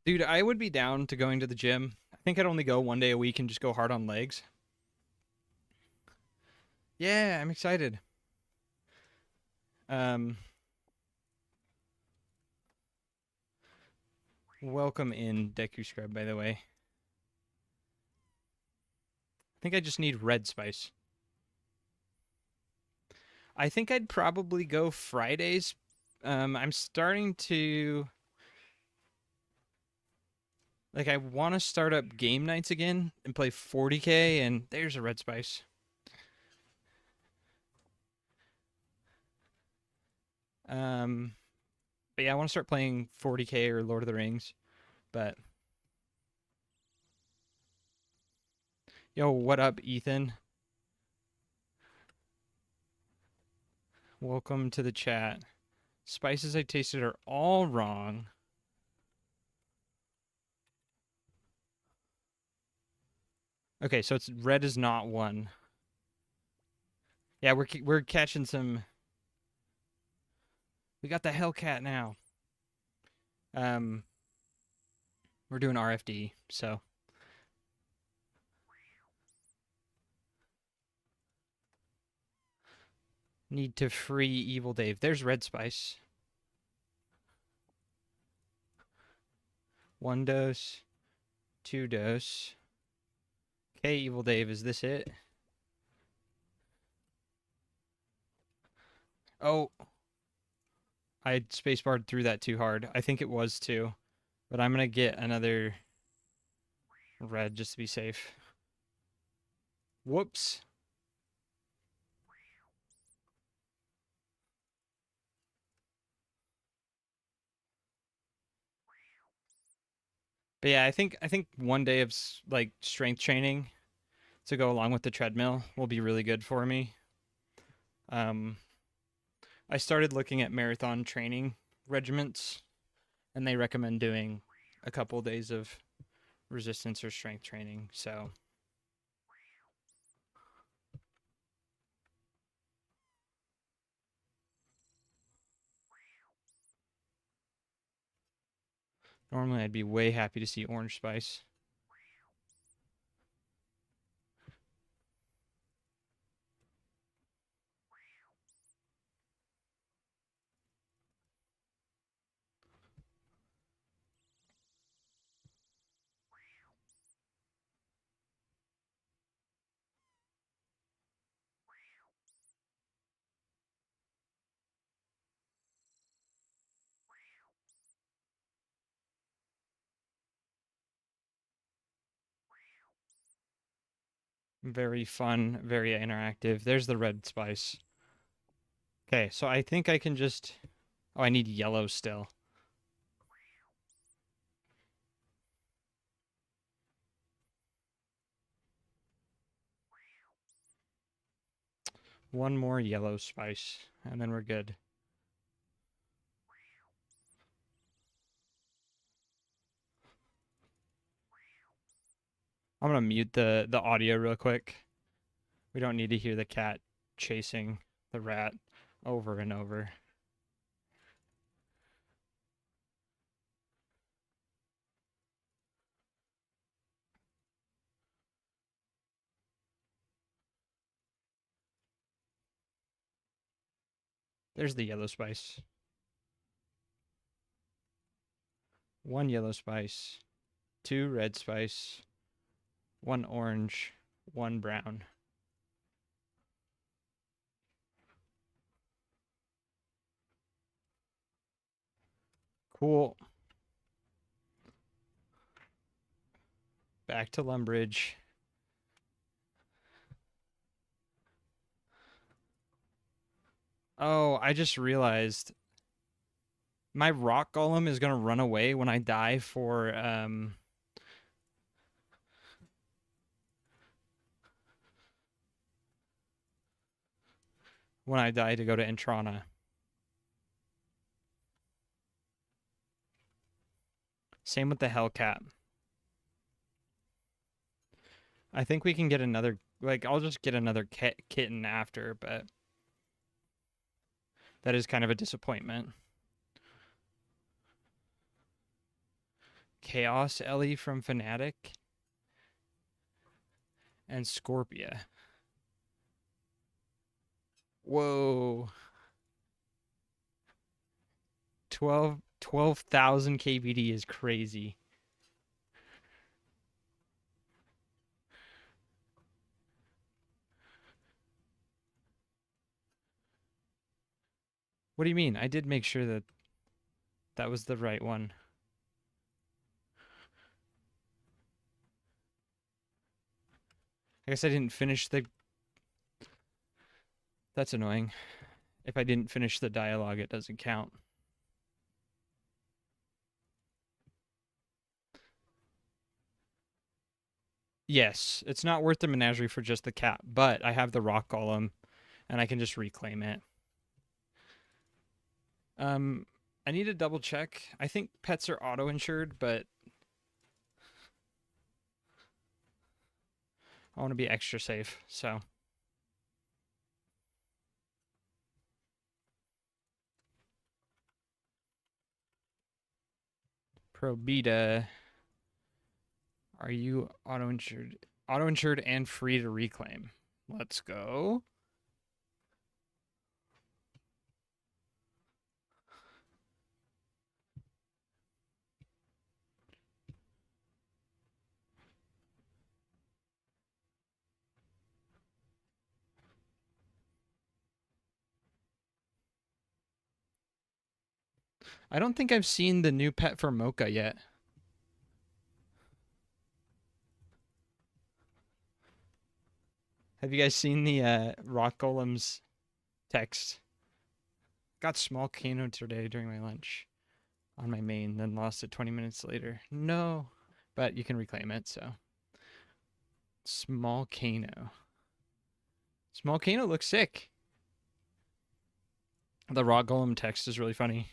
dude, I would be down to going to the gym. I think I'd only go 1 day a week and just go hard on legs. Yeah, I'm excited. Welcome in, Deku Scrub, by the way. I think I just need red spice. I think I'd probably go Fridays. I'm starting to like I want to start up game nights again and play 40k, and there's a red spice. But yeah, I want to start playing 40k or Lord of the Rings. But yo, what up, Ethan? Welcome to the chat. Spices I tasted are all wrong. Okay, so it's red is not 1. Yeah, we're catching some. We got the Hellcat now. Um, we're doing RFD, so need to free Evil Dave. There's Red Spice. 1 dose, 2 dose. Okay, Evil Dave, is this it? Oh, I spacebarred through that too hard. I think it was too, but I'm gonna get another red just to be safe. Whoops. But yeah, I think 1 day of like strength training to go along with the treadmill will be really good for me. Um, I started looking at marathon training regiments, and they recommend doing a couple days of resistance or strength training. So normally I'd be way happy to see orange spice. Very fun, very interactive. There's the red spice. Okay, so I think I can just. Oh, I need yellow still. One more yellow spice, and then we're good. I'm gonna mute the audio real quick. We don't need to hear the cat chasing the rat over and over. There's the yellow spice. 1 yellow spice, 2 red spice, 1 orange, 1 brown. Cool. Back to Lumbridge. Oh, I just realized my rock golem is gonna run away when I die for when I die to go to Entrana. Same with the Hellcat. I think we can get another. Like, I'll just get another kitten after, but that is kind of a disappointment. Chaos Ellie from Fnatic and Scorpia. Whoa. 12,000 KBD is crazy. What do you mean? I did make sure that that was the right one. I guess I didn't finish the. That's annoying. If I didn't finish the dialogue, it doesn't count. Yes, it's not worth the menagerie for just the cat, but I have the rock golem, and I can just reclaim it. I need to double check. I think pets are auto insured, but I want to be extra safe. So Pro Beta. Are you auto insured? Auto insured and free to reclaim. Let's go. I don't think I've seen the new pet for Mocha yet. Have you guys seen the Rock Golem's text? Got small Kano today during my lunch on my main, then lost it 20 minutes later. No, but you can reclaim it, so. Small Kano. Small Kano looks sick. The Rock Golem text is really funny.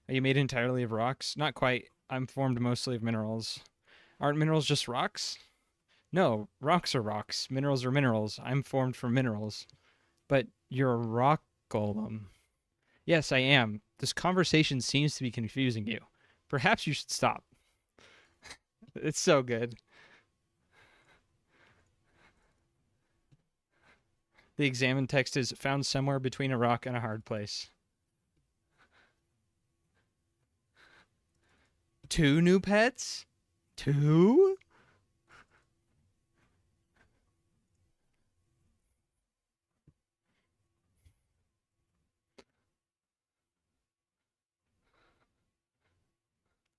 Are you made entirely of rocks? Not quite. I'm formed mostly of minerals. Aren't minerals just rocks? No, rocks are rocks. Minerals are minerals. I'm formed from minerals. But you're a rock golem. Yes, I am. This conversation seems to be confusing you. Perhaps you should stop. It's so good. The examined text is found somewhere between a rock and a hard place. 2 new pets? 2?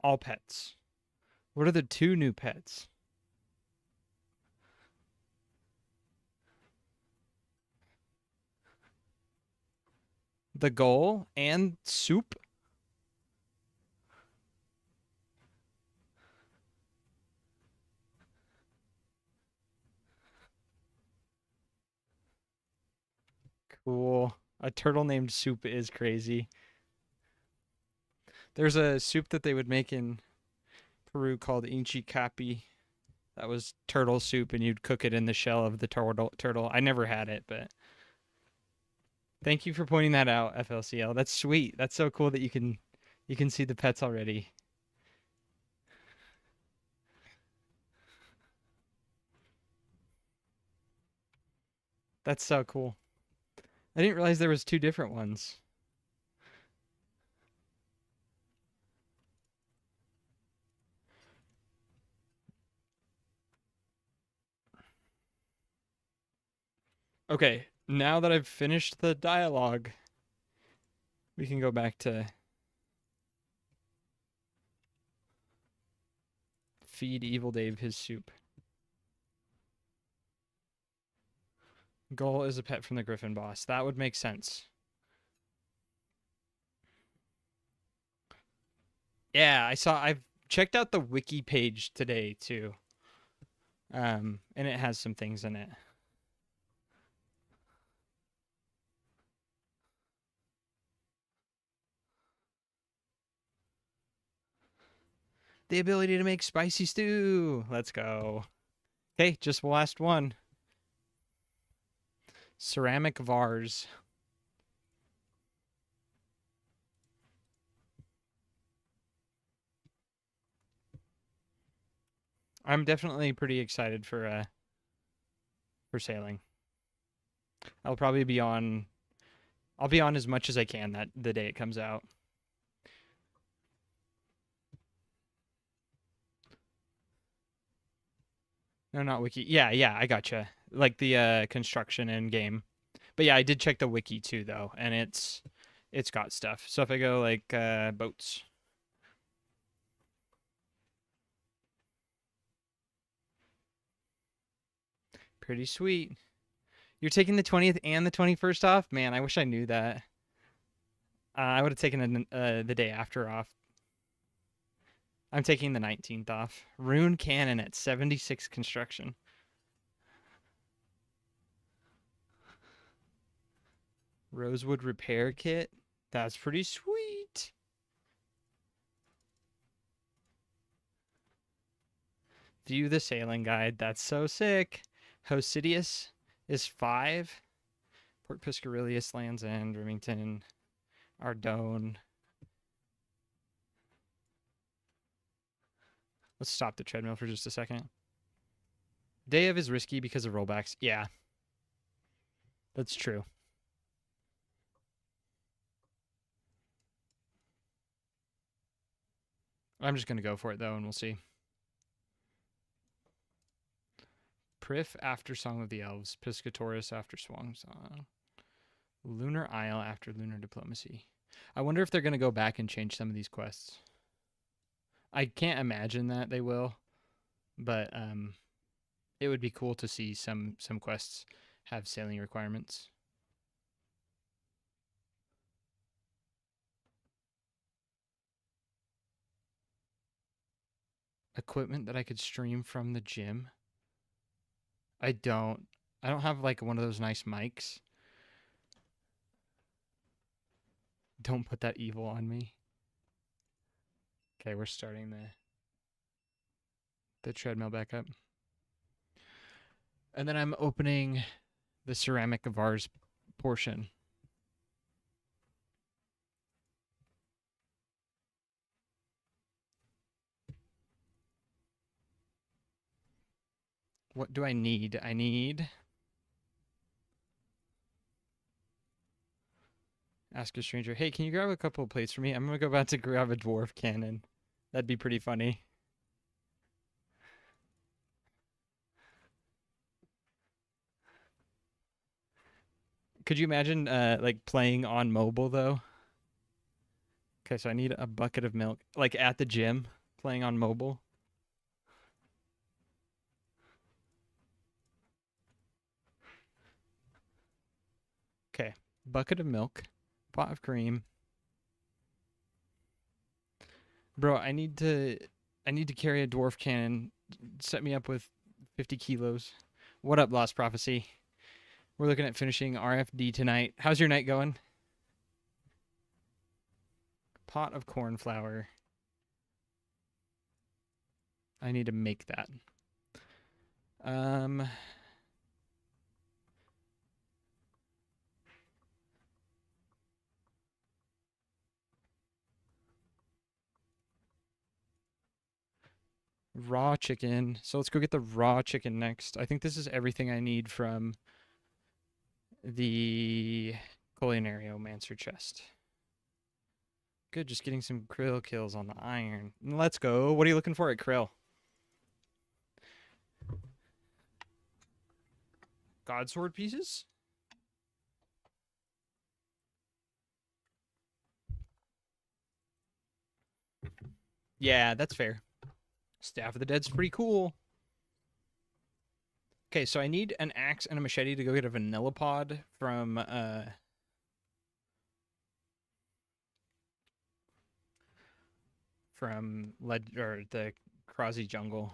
All pets. What are the 2 new pets? The goal and soup? Cool. A turtle named Soup is crazy. There's a soup that they would make in Peru called inchi capi. That was turtle soup, and you'd cook it in the shell of the turtle. I never had it, but thank you for pointing that out, FLCL. That's sweet. That's so cool that you can see the pets already. That's so cool. I didn't realize there was 2 different ones. Okay, now that I've finished the dialogue, we can go back to feed Evil Dave his soup. Goal is a pet from the Griffin boss. That would make sense. Yeah, I've checked out the wiki page today too. And it has some things in it. The ability to make spicy stew. Let's go. Okay, just last one. Ceramic vase. I'm definitely pretty excited for sailing. I'll probably be on. I'll be on as much as I can that the day it comes out. No, not wiki. Yeah, yeah, I gotcha. Like the construction and game. But yeah, I did check the wiki too though, and it's got stuff. So if I go like boats. Pretty sweet. You're taking the 20th and the 21st off? Man, I wish I knew that. I would have taken the day after off. I'm taking the 19th off. Rune Cannon at 76 construction. Rosewood repair kit. That's pretty sweet. View the sailing guide. That's so sick. Hosidius is 5. Port Piscarilius, Land's End, Remington, Ardone. Let's stop the treadmill for just a second. Day of is risky because of rollbacks. Yeah, that's true. I'm just going to go for it, though, and we'll see. Prif after Song of the Elves. Piscatorus after Swan Song. Lunar Isle after Lunar Diplomacy. I wonder if they're going to go back and change some of these quests. I can't imagine that they will, but it would be cool to see some quests have sailing requirements. Equipment that I could stream from the gym. I don't have like one of those nice mics. Don't put that evil on me. Okay, we're starting the treadmill back up. And then I'm opening the ceramic vase portion. What do I need? I need... Ask a stranger, hey, can you grab a couple of plates for me? I'm going to go about to grab a dwarf cannon. That'd be pretty funny. Could you imagine like playing on mobile though? Okay, so I need a bucket of milk, like at the gym, playing on mobile. Okay, bucket of milk, pot of cream. Bro, I need to carry a dwarf cannon. Set me up with 50 kilos. What up, Lost Prophecy? We're looking at finishing RFD tonight. How's your night going? Pot of corn flour. I need to make that. Raw chicken. So let's go get the raw chicken next. I think this is everything I need from the Culinariomancer chest. Good, just getting some krill kills on the iron. Let's go. What are you looking for at krill? Godsword pieces? Yeah, that's fair. Staff of the Dead's pretty cool. Okay, so I need an axe and a machete to go get a vanilla pod from the Krazi jungle.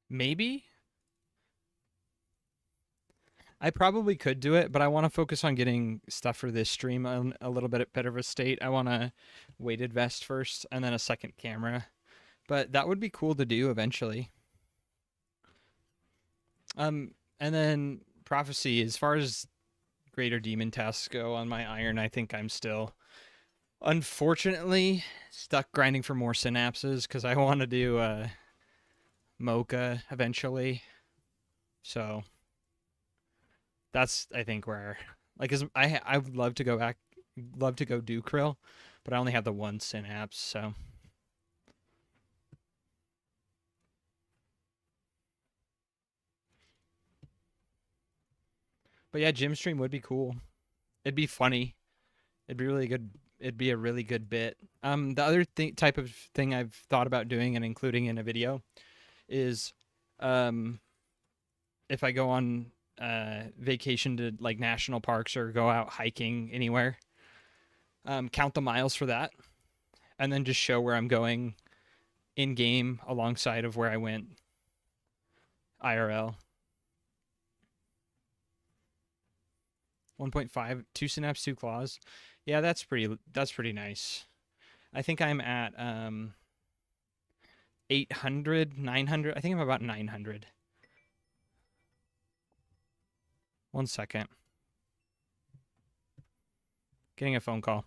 Maybe? I probably could do it, but I want to focus on getting stuff for this stream in a little bit better of a state. I want a weighted vest first and then a second camera. But that would be cool to do eventually. And then Prophecy, as far as greater demon tasks go on my iron, I think I'm still unfortunately stuck grinding for more synapses because I want to do Mocha eventually. So that's I think where like I would love to go do krill, but I only have the one synapse, so but yeah, gym stream would be cool. It'd be funny. It'd be really good. It'd be a really good bit. The other type of thing I've thought about doing and including in a video is if I go on vacation to like national parks or go out hiking anywhere, count the miles for that, and then just show where I'm going in game alongside of where I went IRL. 1.5, 2 synapse, 2 claws. Yeah, that's pretty nice. I think I'm at 800, 900. I think I'm about 900. 1 second. Getting a phone call.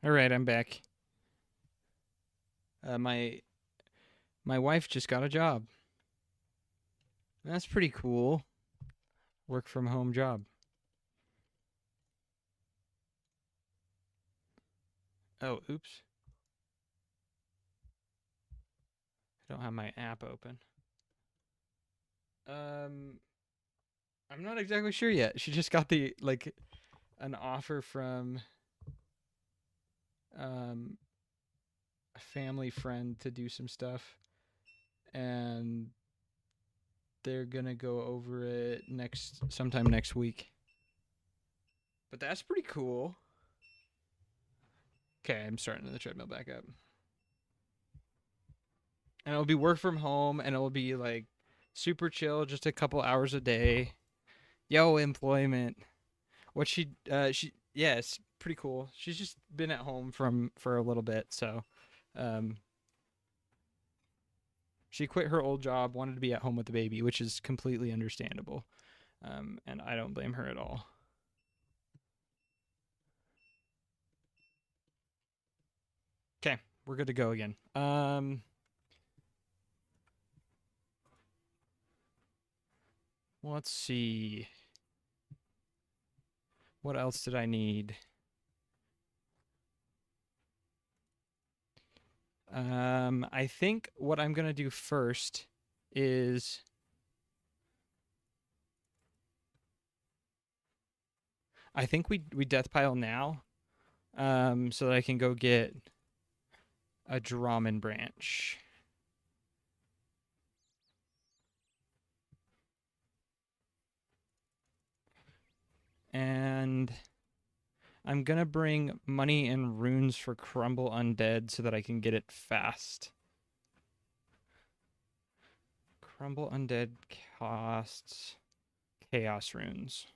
All right, I'm back. My wife just got a job. That's pretty cool. Work from home job. Oh, oops. I don't have my app open. Um, I'm not exactly sure yet. She just got the an offer from um a family friend to do some stuff, and they're gonna go over it sometime next week. But that's pretty cool. Okay, I'm starting the treadmill back up. And it'll be work from home, and it'll be like super chill, just a couple hours a day. Yo, employment. What she yeah, it's pretty cool. She's just been at home for a little bit, so um she quit her old job, wanted to be at home with the baby, which is completely understandable. And I don't blame her at all. Okay, we're good to go again. Let's see. What else did I need? I think what I'm gonna do first is I think we death pile now, so that I can go get a Dramen branch. And I'm gonna bring money and runes for Crumble Undead so that I can get it fast. Crumble Undead costs Chaos Runes.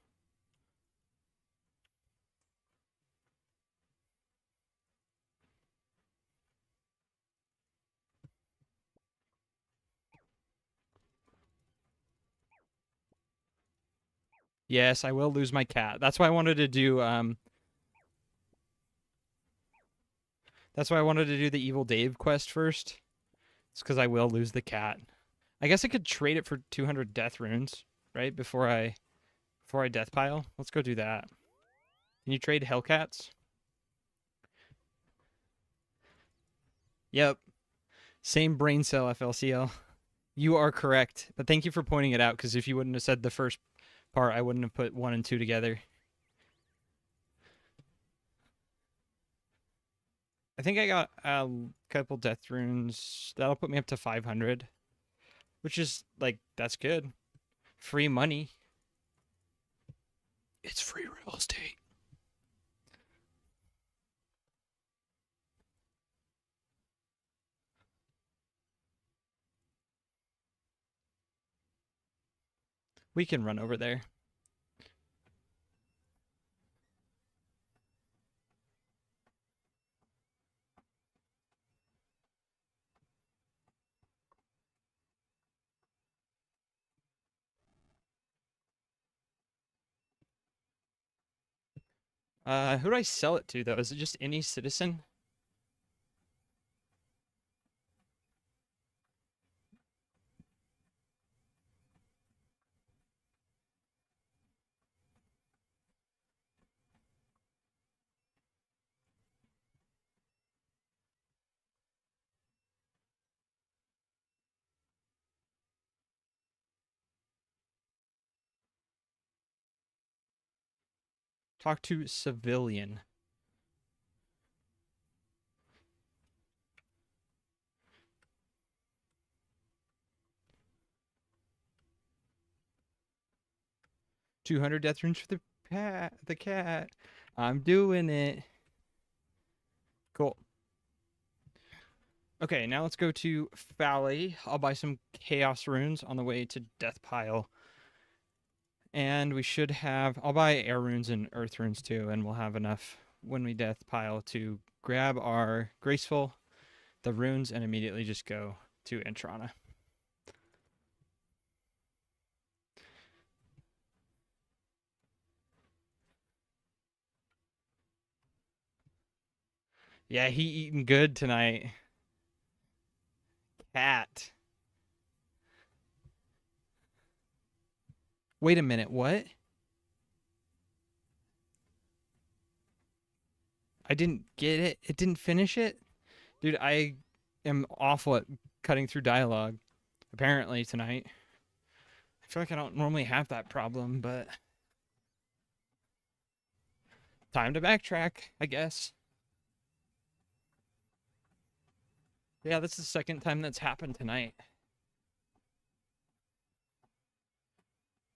Yes, I will lose my cat. That's why I wanted to do that's why I wanted to do the Evil Dave quest first. It's because I will lose the cat. I guess I could trade it for 200 death runes, right? Before I death pile. Let's go do that. Can you trade Hellcats? Yep. Same brain cell, FLCL. You are correct. But thank you for pointing it out, because if you wouldn't have said the first part, I wouldn't have put 1 and 2 together. I think I got a couple death runes. That'll put me up to 500, which is like, that's good. Free money. It's free real estate. We can run over there. Who do I sell it to, though? Is it just any citizen? Talk to civilian. $200 death runes for the cat. I'm doing it. Cool. Okay, now let's go to Valley. I'll buy some Chaos Runes on the way to Death Pile. And we should have... I'll buy Air Runes and Earth Runes too, and we'll have enough when we Death Pile to grab our Graceful, the runes, and immediately just go to Entrana. Yeah, he eating good tonight. Cat. Wait a minute, what? I didn't get it. It didn't finish it? Dude, I am awful at cutting through dialogue, apparently, tonight. I feel like I don't normally have that problem, but time to backtrack, I guess. Yeah, that's the second time that's happened tonight.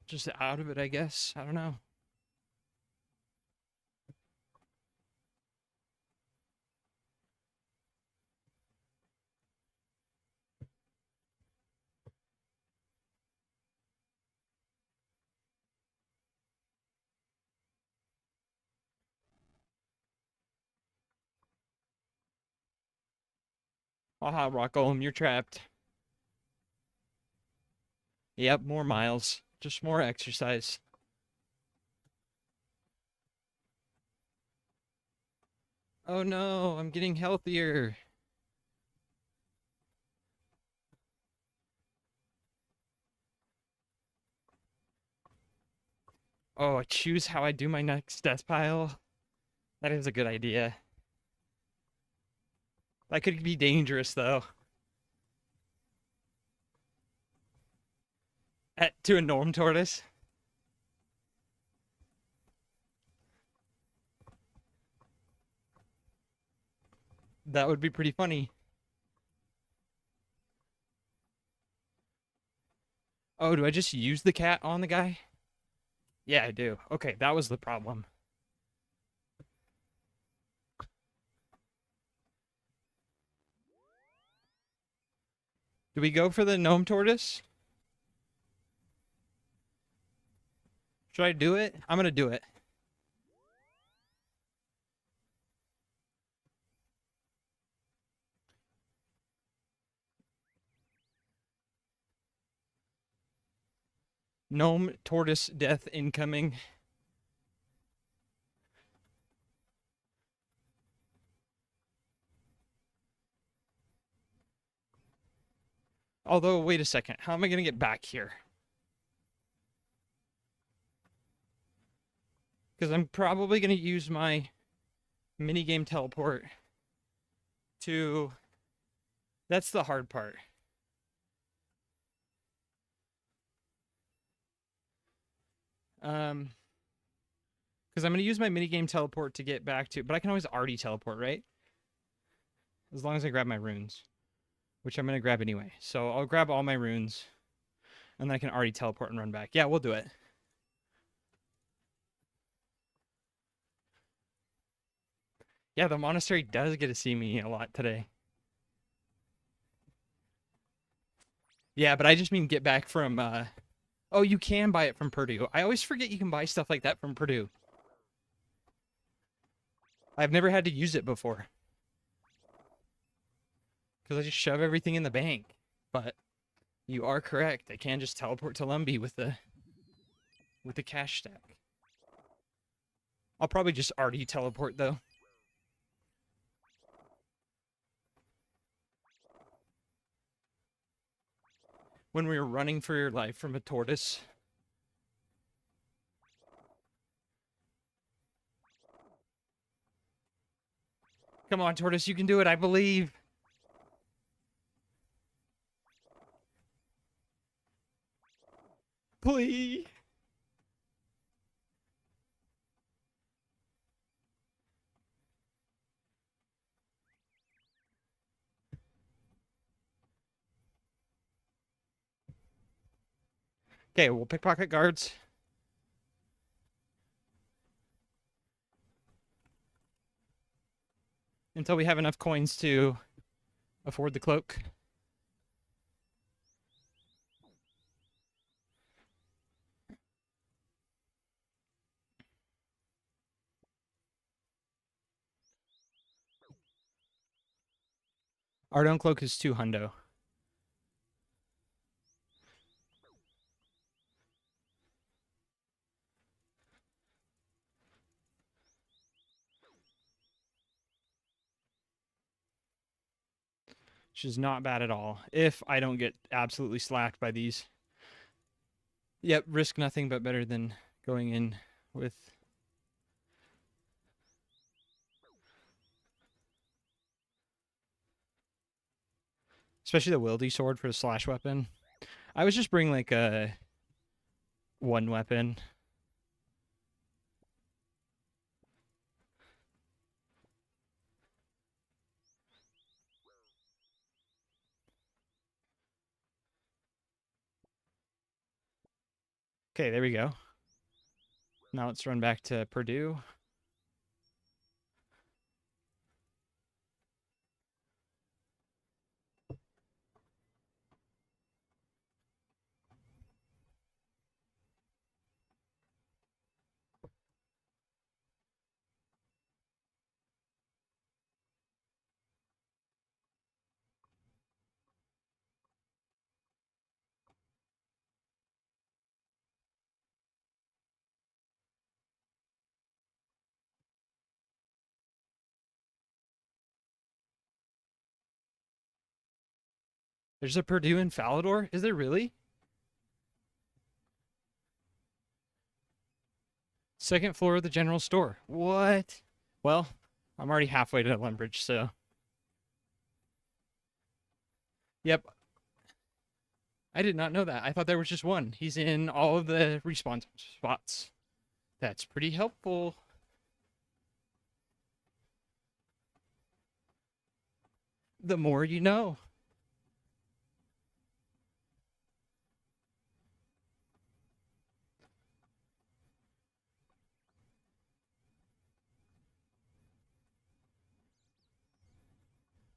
Just out of it, I guess. I don't know. Aha, Rockholm, you're trapped. Yep, more miles. Just more exercise. Oh no, I'm getting healthier. Oh, choose how I do my next death pile. That is a good idea. That could be dangerous though. To a norm tortoise. That would be pretty funny. Oh, do I just use the cat on the guy? Yeah, I do. Okay, that was the problem. Do we go for the gnome tortoise? Should I do it? I'm gonna do it. Gnome tortoise death incoming. Although, wait a second. How am I gonna get back here? Because I'm probably gonna use my minigame teleport to. That's the hard part. Um, because I'm gonna use my minigame teleport to get back to, but I can always already teleport, right? As long as I grab my runes, which I'm gonna grab anyway. So I'll grab all my runes, and then I can already teleport and run back. Yeah, we'll do it. Yeah, the monastery does get to see me a lot today. Yeah, but I just mean get back from. Oh, you can buy it from Purdue. I always forget you can buy stuff like that from Purdue. I've never had to use it before because I just shove everything in the bank. But you are correct. I can just teleport to Lumbee with the cash stack. I'll probably just already teleport though. When we were running for your life from a tortoise. Come on, tortoise, you can do it. I believe. Please. Okay, we'll pickpocket guards. Until we have enough coins to afford the cloak. Ardon cloak is 2 hundo. which is not bad at all if I don't get absolutely slacked by these. Yep, risk nothing but better than going in with... Especially the wieldy sword for the slash weapon. I was just bring like a one weapon. Okay, there we go. Now let's run back to Purdue. There's a Purdue in Falador? Is there really? Second floor of the general store. What? Well, I'm already halfway to Lumbridge, so. Yep. I did not know that. I thought there was just one. He's in all of the respawn spots. That's pretty helpful. The more you know.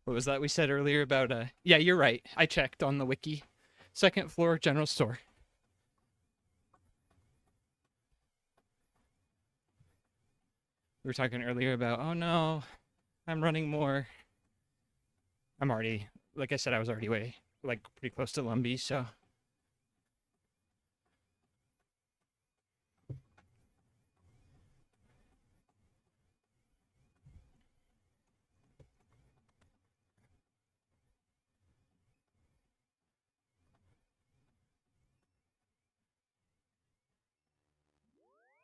What was that we said earlier about yeah, you're right. I checked on the wiki. Second floor general store. We were talking earlier about, oh no, I'm running more. I'm already, like I said, I was already like pretty close to Lumbee, so.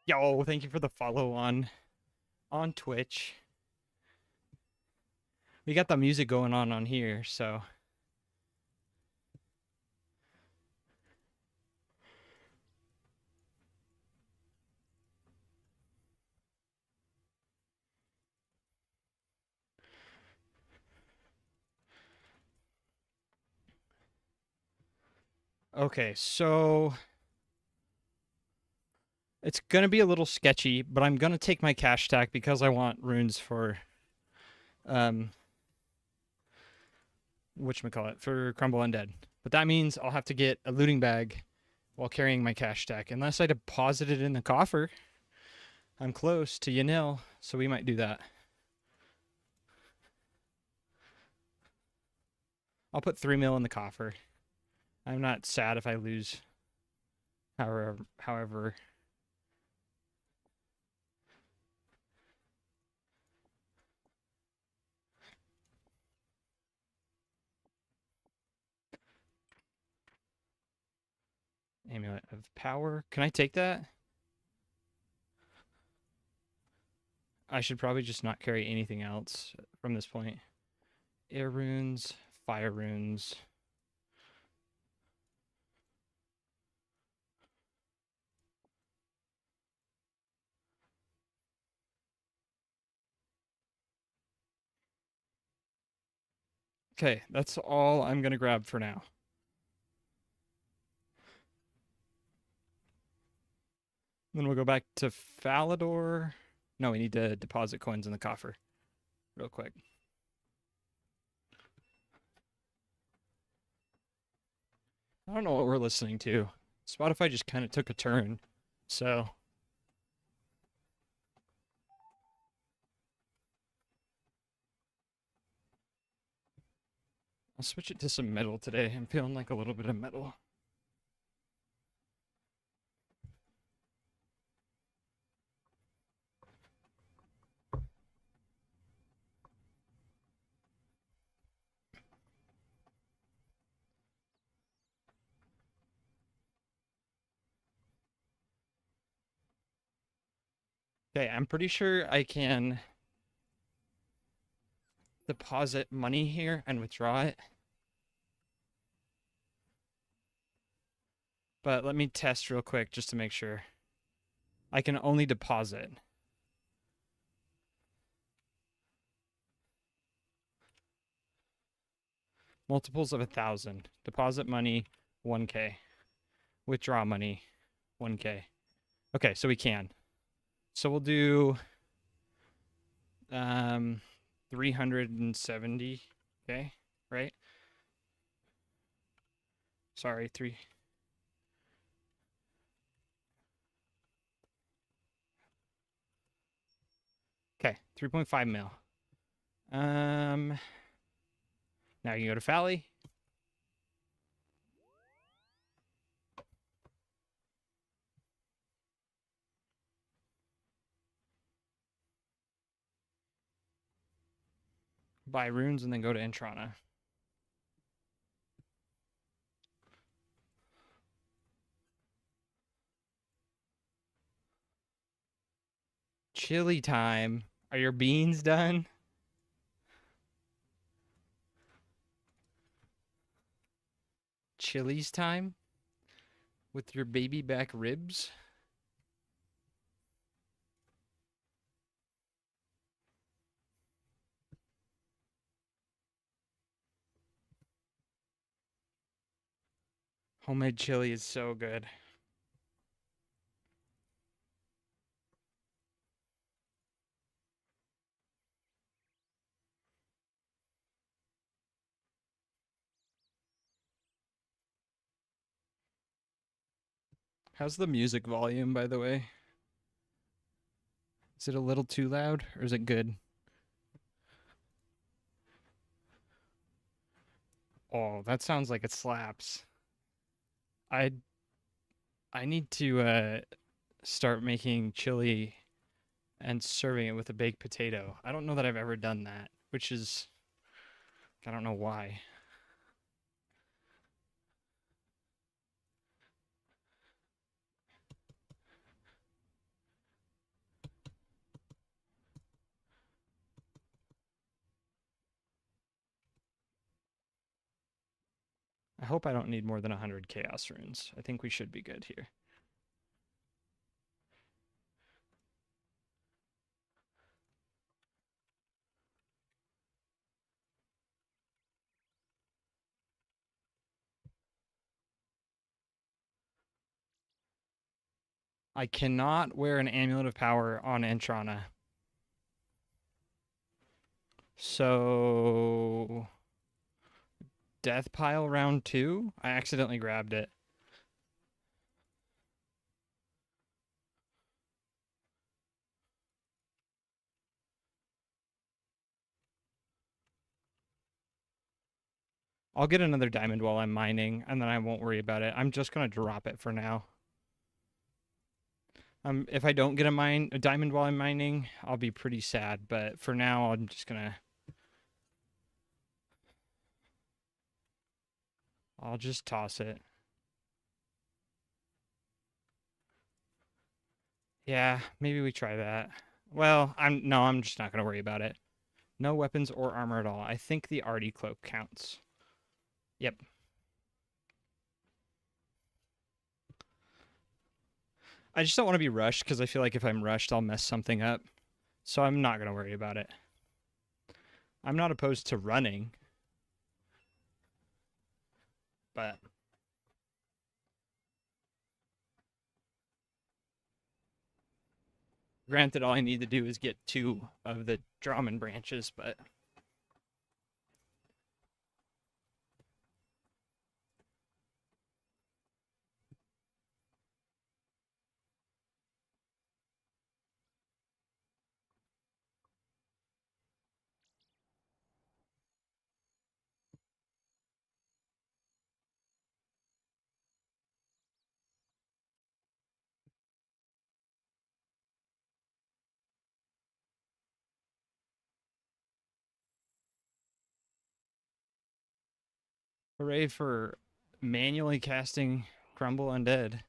Yo, thank you for the follow on Twitch. We got the music going on here, so. Okay, so it's gonna be a little sketchy, but I'm gonna take my cash stack because I want runes for whatchamacallit, for Crumble Undead. But that means I'll have to get a looting bag while carrying my cash stack. Unless I deposit it in the coffer. I'm close to Yanil, so we might do that. I'll put 3 mil in the coffer. I'm not sad if I lose. However. Amulet of Power. Can I take that? I should probably just not carry anything else from this point. Air runes, fire runes. Okay, that's all I'm going to grab for now. Then we'll go back to Falador. No, we need to deposit coins in the coffer real quick. I don't know what we're listening to. Spotify just kind of took a turn, so. I'll switch it to some metal today. I'm feeling like a little bit of metal. Okay, I'm pretty sure I can deposit money here and withdraw it. But let me test real quick just to make sure. I can only deposit. Multiples of 1,000. Deposit money, 1K. Withdraw money, 1K. Okay, so we can. So we'll do 370. Okay, right? Sorry, 3. Okay, 3.5 mil. Now you go to Fally. Buy runes and then go to Intrana. Chili time. Are your beans done? Chili's time? With your baby back ribs? Homemade chili is so good. How's the music volume, by the way? Is it a little too loud or is it good? Oh, that sounds like it slaps. I I need to start making chili and serving it with a baked potato. I don't know that I've ever done that, which is I don't know why. I hope I don't need more than 100 chaos runes. I think we should be good here. I cannot wear an amulet of power on Entrana. So death pile round 2? I accidentally grabbed it. I'll get another diamond while I'm mining, and then I won't worry about it. I'm just gonna drop it for now. If I don't get a diamond while I'm mining, I'll be pretty sad. But for now, I'm just gonna. I'll just toss it. Yeah, maybe we try that. Well, I'm just not gonna worry about it. No weapons or armor at all. I think the arty cloak counts. Yep. I just don't want to be rushed because I feel like if I'm rushed, I'll mess something up. So I'm not gonna worry about it. I'm not opposed to running, but granted, all I need to do is get 2 of the Drummond branches, but hooray for manually casting Crumble Undead.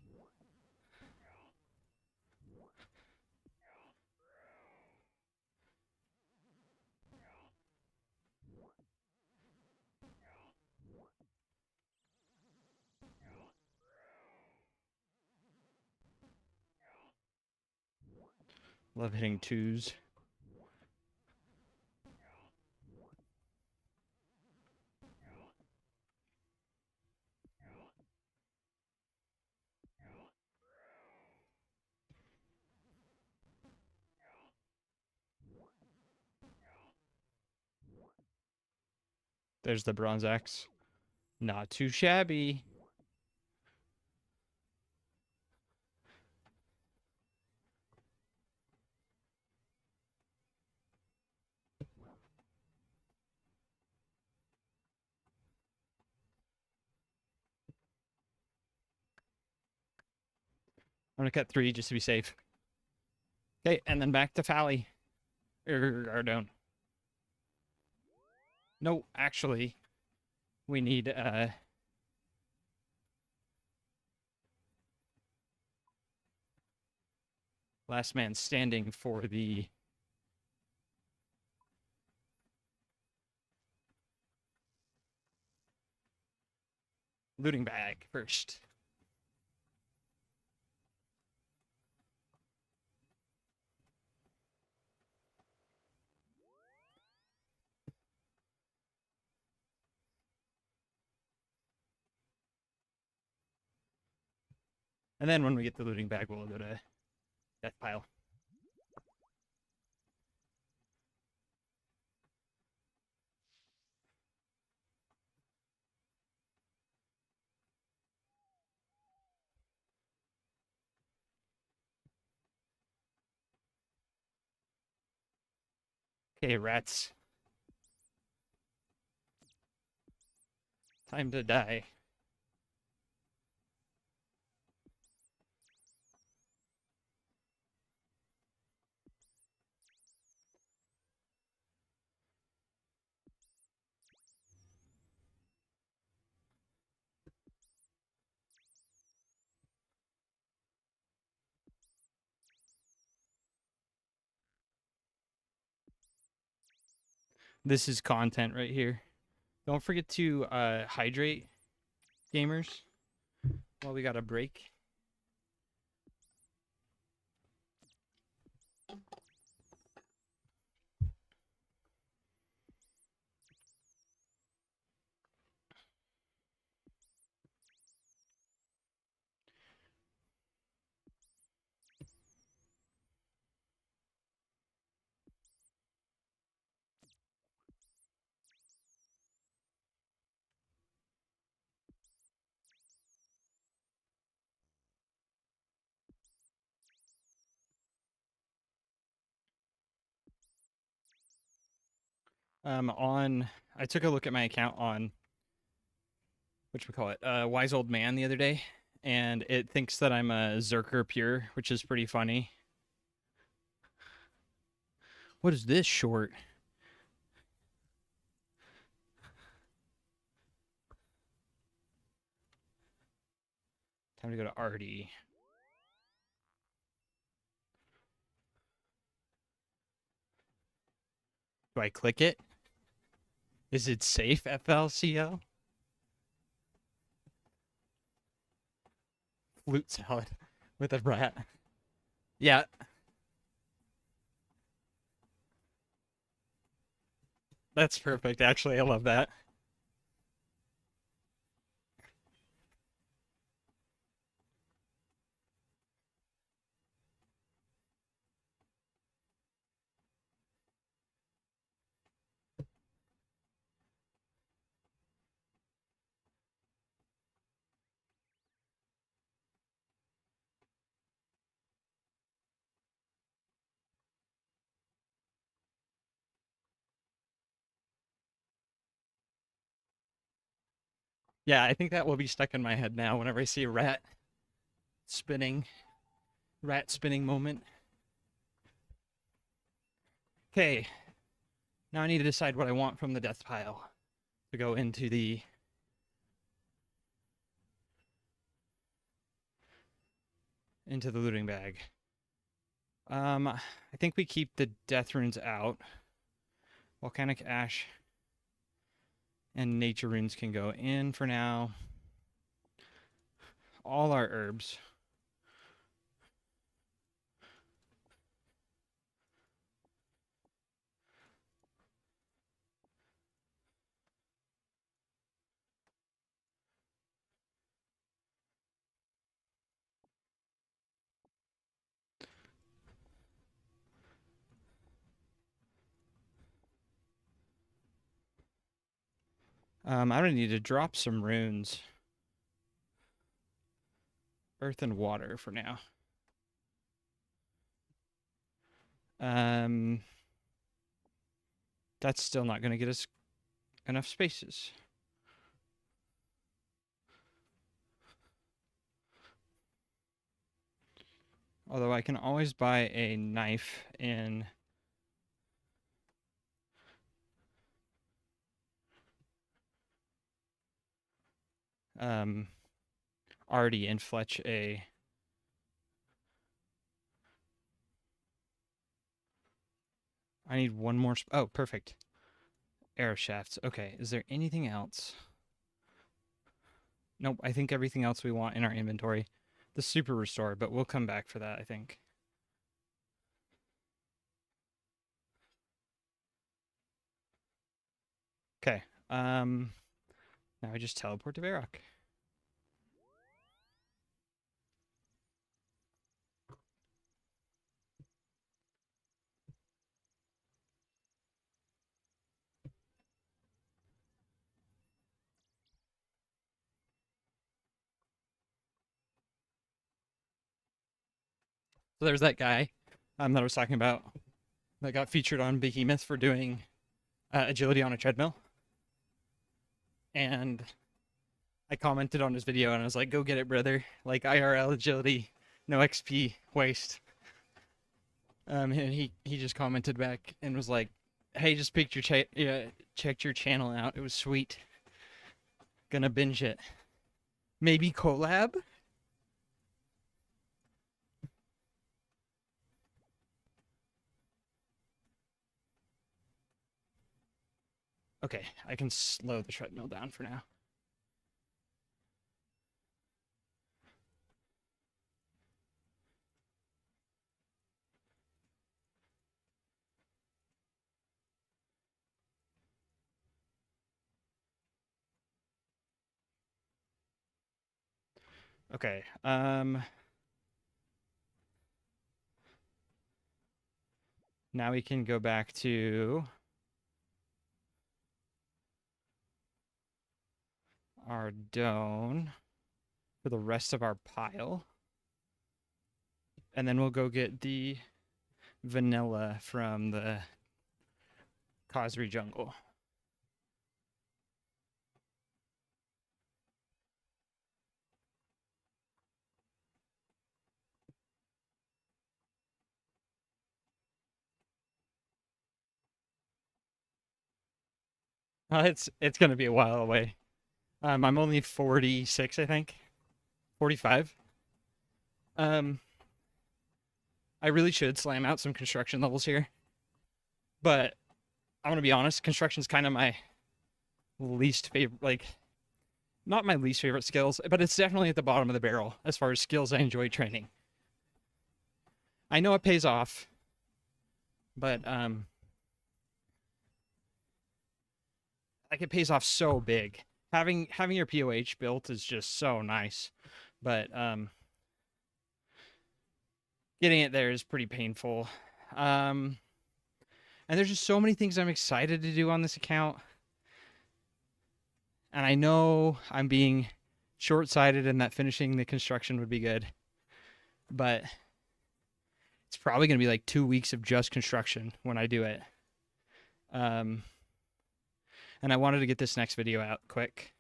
Love hitting twos. There's the bronze axe. Not too shabby. I'm gonna cut 3 just to be safe. Okay, and then back to Fally. Or down. No, actually, we need last man standing for the looting bag first. And then when we get the looting bag, we'll go to death pile. Okay, rats. Time to die. This is content right here. Don't forget to hydrate, gamers, while we got a break. I took a look at my account on Wise Old Man the other day, and it thinks that I'm a Zerker Pure, which is pretty funny. What is this short? Time to go to RD. Do I click it? Is it safe, FLCL? Flute salad with a rat. Yeah. That's perfect, actually. I love that. Yeah, I think that will be stuck in my head now whenever I see a spinning, rat spinning moment. Okay. Now I need to decide what I want from the death pile to go into the looting bag. I think we keep the death runes out. Volcanic ash and nature runes can go in for now. All our herbs. I'm gonna need to drop some runes. Earth and water for now. That's still not gonna get us enough spaces. Although I can always buy a knife in already in Fletch a I need one more oh, perfect. Arrow shafts. Okay, is there anything else? Nope, I think everything else we want in our inventory. The super restore, but we'll come back for that, I think. Okay. Now I just teleport to Varrock. So there's that guy that I was talking about that got featured on Behemoth for doing agility on a treadmill. And I commented on his video and I was like, go get it, brother. Like IRL agility, no XP waste. And he just commented back and was like, hey, just picked your checked your channel out. It was sweet. Gonna binge it. Maybe collab? Okay, I can slow the treadmill down for now. Okay, now we can go back to our Doan for the rest of our pile. And then we'll go get the vanilla from the Cosry Jungle. It's gonna be a while away. I'm only 46, I think. 45. I really should slam out some construction levels here. But I'm gonna be honest, construction's kind of my least favorite, like, not my least favorite skills, but it's definitely at the bottom of the barrel as far as skills I enjoy training. I know it pays off, but like it pays off so big. Having your POH built is just so nice, but getting it there is pretty painful. And there's just so many things I'm excited to do on this account. And I know I'm being short-sighted and that finishing the construction would be good. But it's probably going to be like 2 weeks of just construction when I do it. And I wanted to get this next video out quick.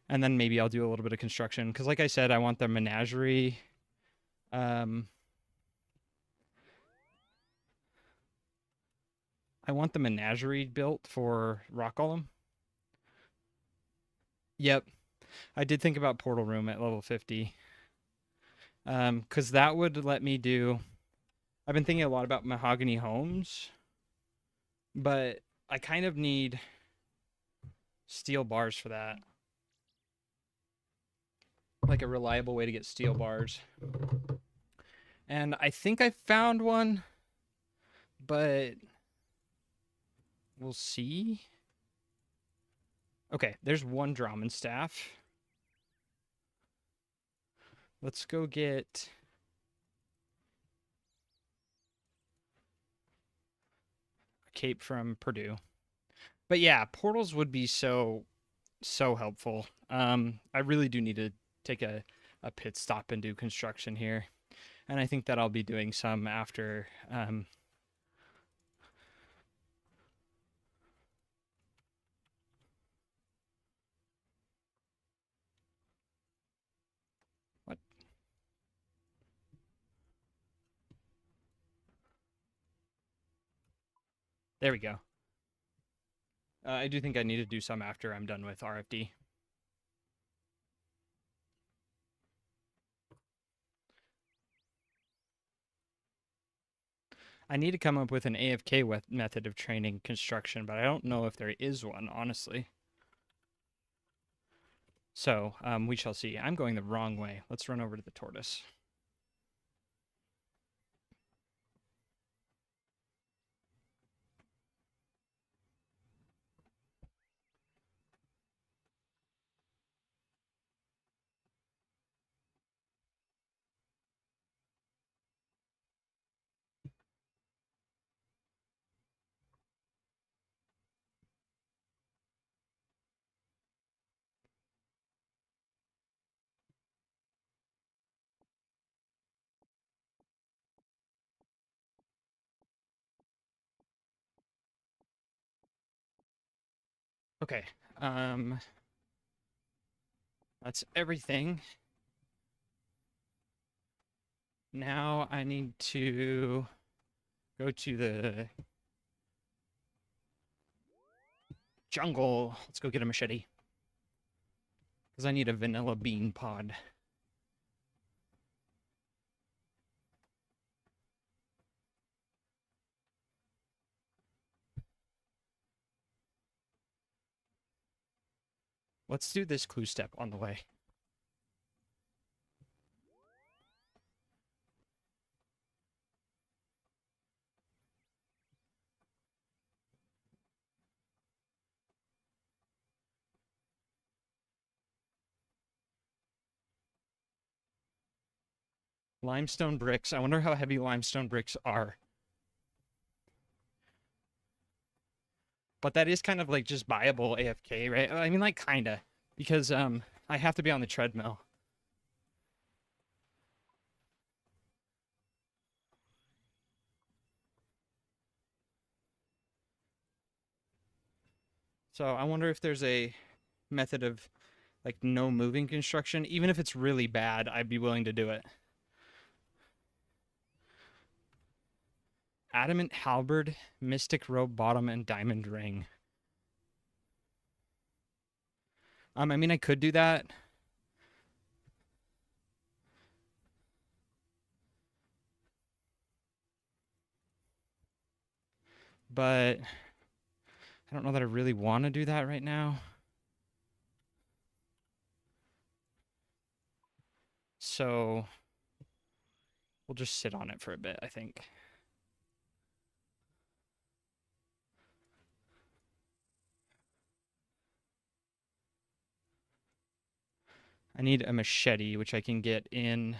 And then maybe I'll do a little bit of construction. Because like I said, I want the menagerie. I want the menagerie built for Rock Golem. Yep. I did think about Portal Room at level 50. Because that would let me do... I've been thinking a lot about mahogany homes. But I kind of need steel bars for that. Like a reliable way to get steel bars. And I think I found one. But we'll see. Okay, there's one Draman staff. Let's go get a cape from Purdue. But yeah, portals would be so helpful. I really do need to take a pit stop and do construction here, and I think that I'll be doing some after. What? There we go. I do think I need to do some after I'm done with RFD. I need to come up with an AFK method of training construction, but I don't know if there is one, honestly. So we shall see. I'm going the wrong way. Let's run over to the tortoise. Okay. That's everything. Now I need to go to the jungle. Let's go get a machete. Because I need a vanilla bean pod. Let's do this clue step on the way. Limestone bricks. I wonder how heavy limestone bricks are. But that is kind of like just buyable AFK, right? I mean, like, kinda. Because I have to be on the treadmill. So I wonder if there's a method of like no moving construction. Even if it's really bad, I'd be willing to do it. Adamant halberd, mystic robe bottom, and diamond ring. I mean, I could do that. But I don't know that I really want to do that right now. So we'll just sit on it for a bit, I think. I need a machete, which I can get in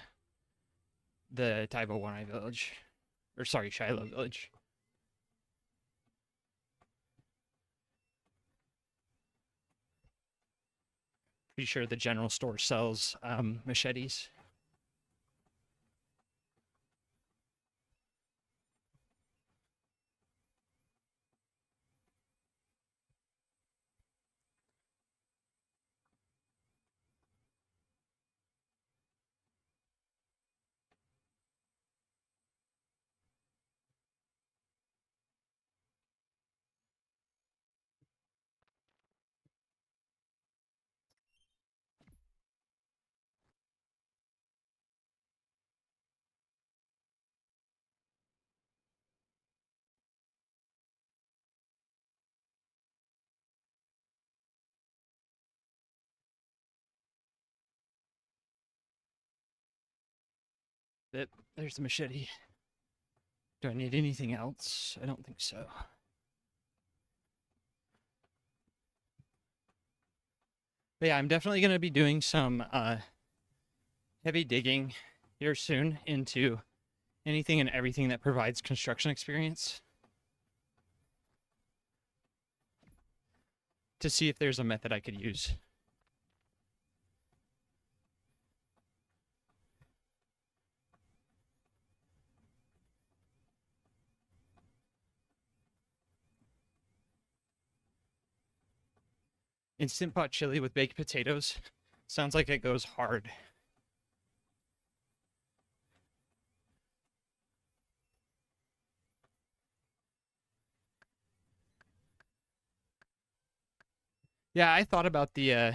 the Taibo One village. Or sorry, Shiloh village. Pretty sure the general store sells machetes. There's the machete. Do I need anything else? I don't think so. But yeah, I'm definitely going to be doing some heavy digging here soon into anything and everything that provides construction experience. to see if there's a method I could use. Instant pot chili with baked potatoes. Sounds like it goes hard. Yeah, I thought about the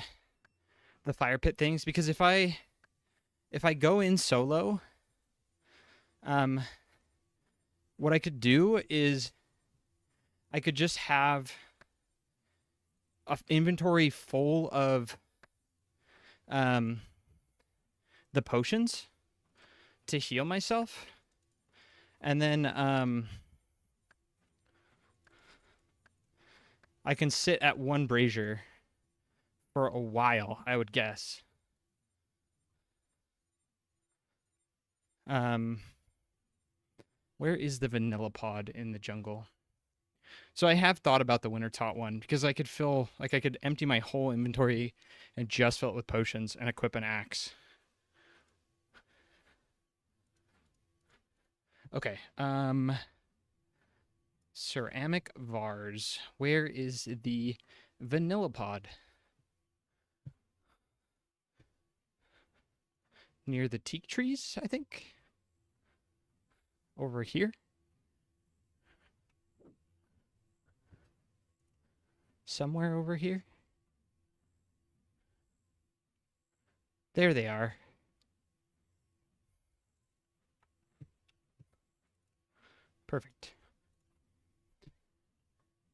fire pit things because if I go in solo, what I could do is I could just have an inventory full of the potions to heal myself, and then I can sit at one brazier for a while, I would guess. Where is the vanilla pod in the jungle? So I have thought about the winter tot one because I could fill, like, I could empty my whole inventory and just fill it with potions and equip an axe. Okay. Ceramic vase. Where is the vanilla pod? Near the teak trees, I think. Over here. Somewhere over here. There they are. Perfect.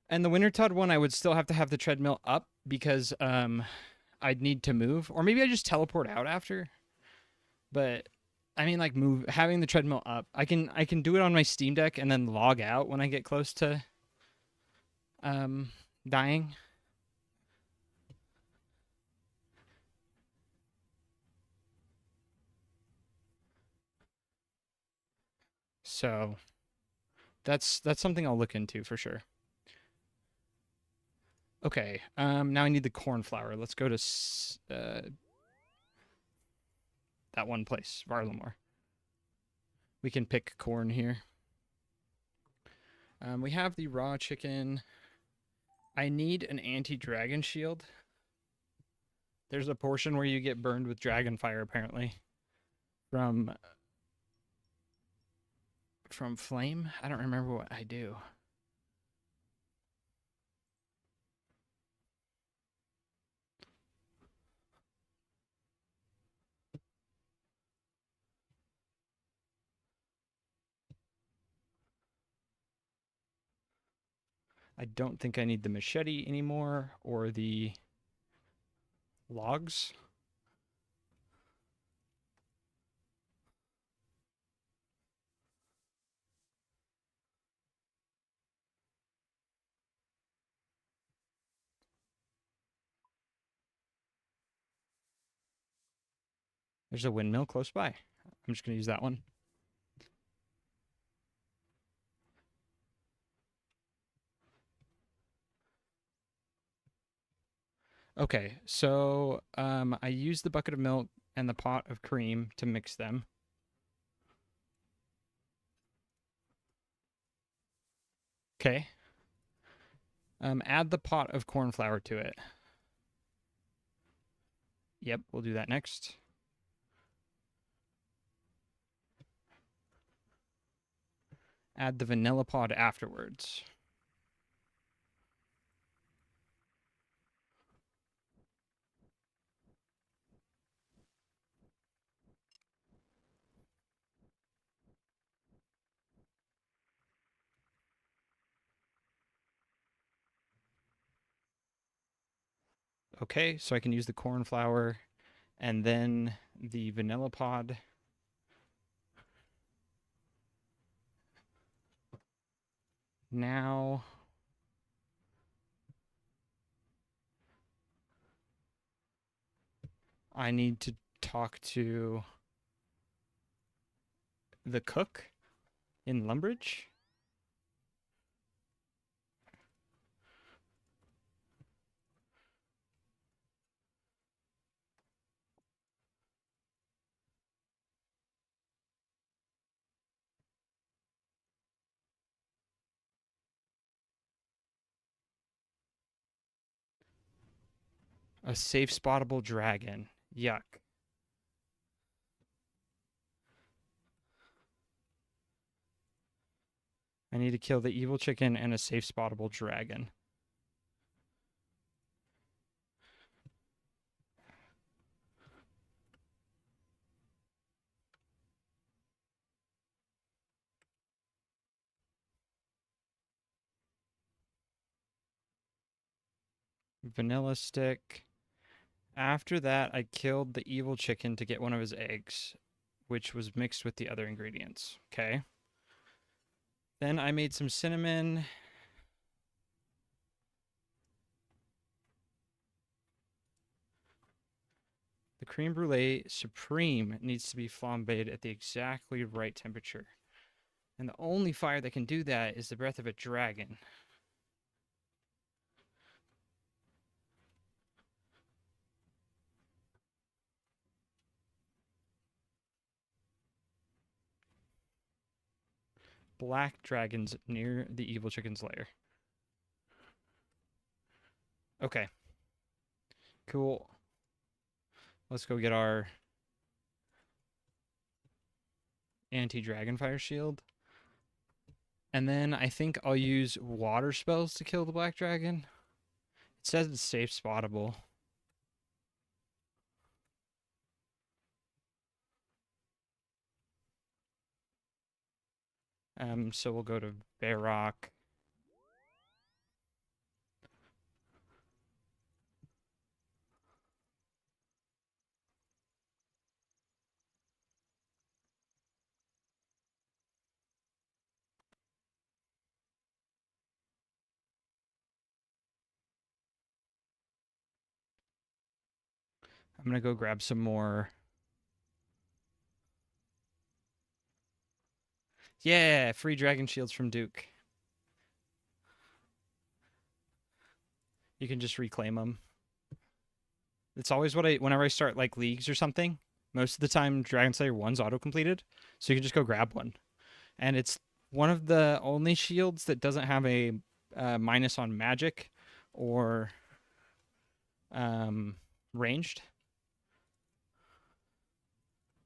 And the Wintertod one, I would still have to have the treadmill up because I'd need to move. Or maybe I just teleport out after. But I mean, like, having the treadmill up. I can do it on my Steam Deck and then log out when I get close to dying. So that's something I'll look into for sure. Okay, now I need the cornflower. Let's go to that one place, Varlamore. We can pick corn here. We have the raw chicken. I need an anti-dragon shield. There's a portion where you get burned with dragon fire, apparently. From flame? I don't remember what I do. I don't think I need the machete anymore or the logs. There's a windmill close by. I'm just going to use that one. Okay, so I use the bucket of milk and the pot of cream to mix them. Okay. Add the pot of corn flour to it. Yep, we'll do that next. Add the vanilla pod afterwards. Okay, so I can use the corn flour and then the vanilla pod. Now I need to talk to the cook in Lumbridge. A safe spottable dragon. Yuck. I need to kill the evil chicken and a safe spottable dragon. Vanilla stick. After that, I killed the evil chicken to get one of his eggs, which was mixed with the other ingredients. Okay. Then I made some cinnamon. The creme brulee supreme needs to be flambéed at the exactly right temperature. And the only fire that can do that is the breath of a dragon. Black dragons near the evil chicken's lair. Okay. Cool. Let's go get our anti-dragon fire shield. And then I think I'll use water spells to kill the black dragon. It says it's safe spottable. So we'll go to Bear Rock. I'm gonna go grab some more. Yeah, free dragon shields from Duke. You can just reclaim them. It's always what whenever I start like leagues or something, most of the time Dragon Slayer 1's auto completed, so you can just go grab one. And it's one of the only shields that doesn't have a minus on magic or ranged.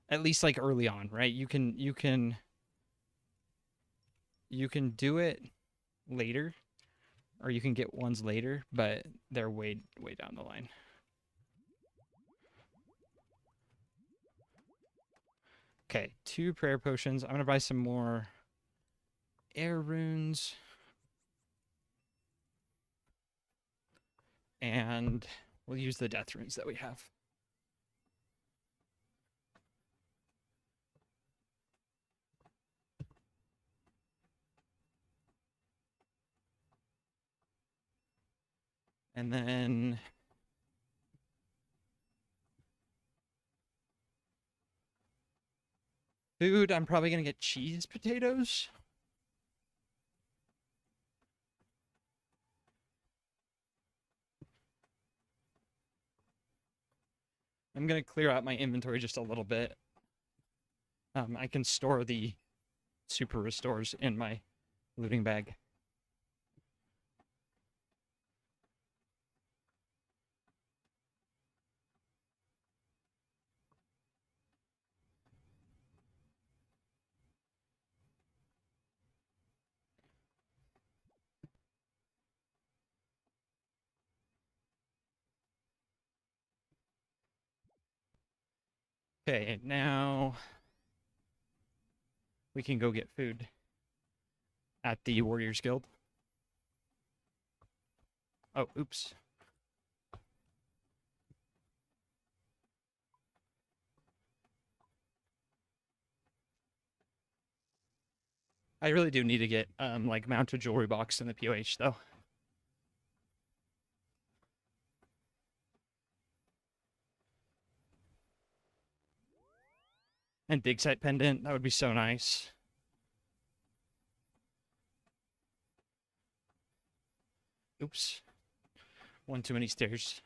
At least like early on, right? You can do it later, or you can get ones later, but they're way down the line. Okay, 2 prayer potions. I'm gonna buy some more air runes. And we'll use the death runes that we have. And then food, I'm probably going to get cheese potatoes. I'm going to clear out my inventory just a little bit. I can store the super restores in my looting bag. Okay, now we can go get food at the Warriors Guild. Oh, oops. I really do need to get like mounted jewelry box in the POH though. And dig site pendant, that would be so nice. Oops. One too many stairs.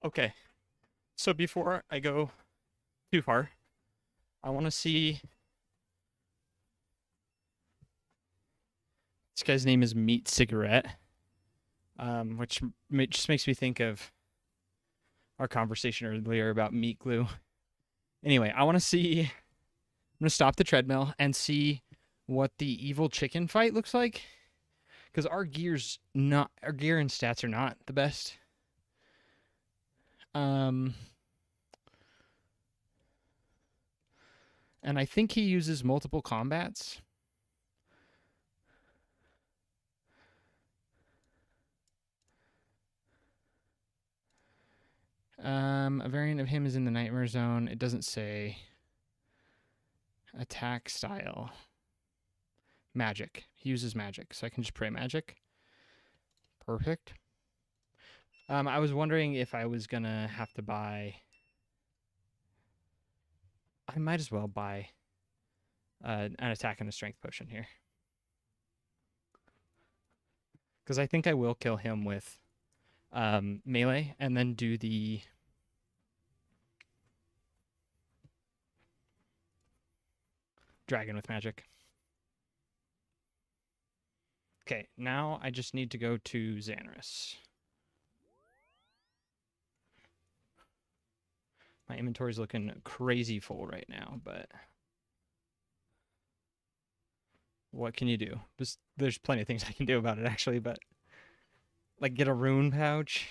Okay. So before I go too far, I want to see. This guy's name is Meat Cigarette, which just makes me think of our conversation earlier about meat glue. Anyway, I want to see. I'm gonna stop the treadmill and see what the evil chicken fight looks like, because our gear and stats are not the best. And I think he uses multiple combats. A variant of him is in the Nightmare Zone. It doesn't say. Attack style. Magic. He uses magic, so I can just pray magic. Perfect. I was wondering if I was gonna have to buy. I might as well buy an attack and a strength potion here, because I think I will kill him with melee and then do the dragon with magic. Okay, now I just need to go to Xanaris. My inventory's looking crazy full right now, but what can you do? There's plenty of things I can do about it, actually, but like get a rune pouch.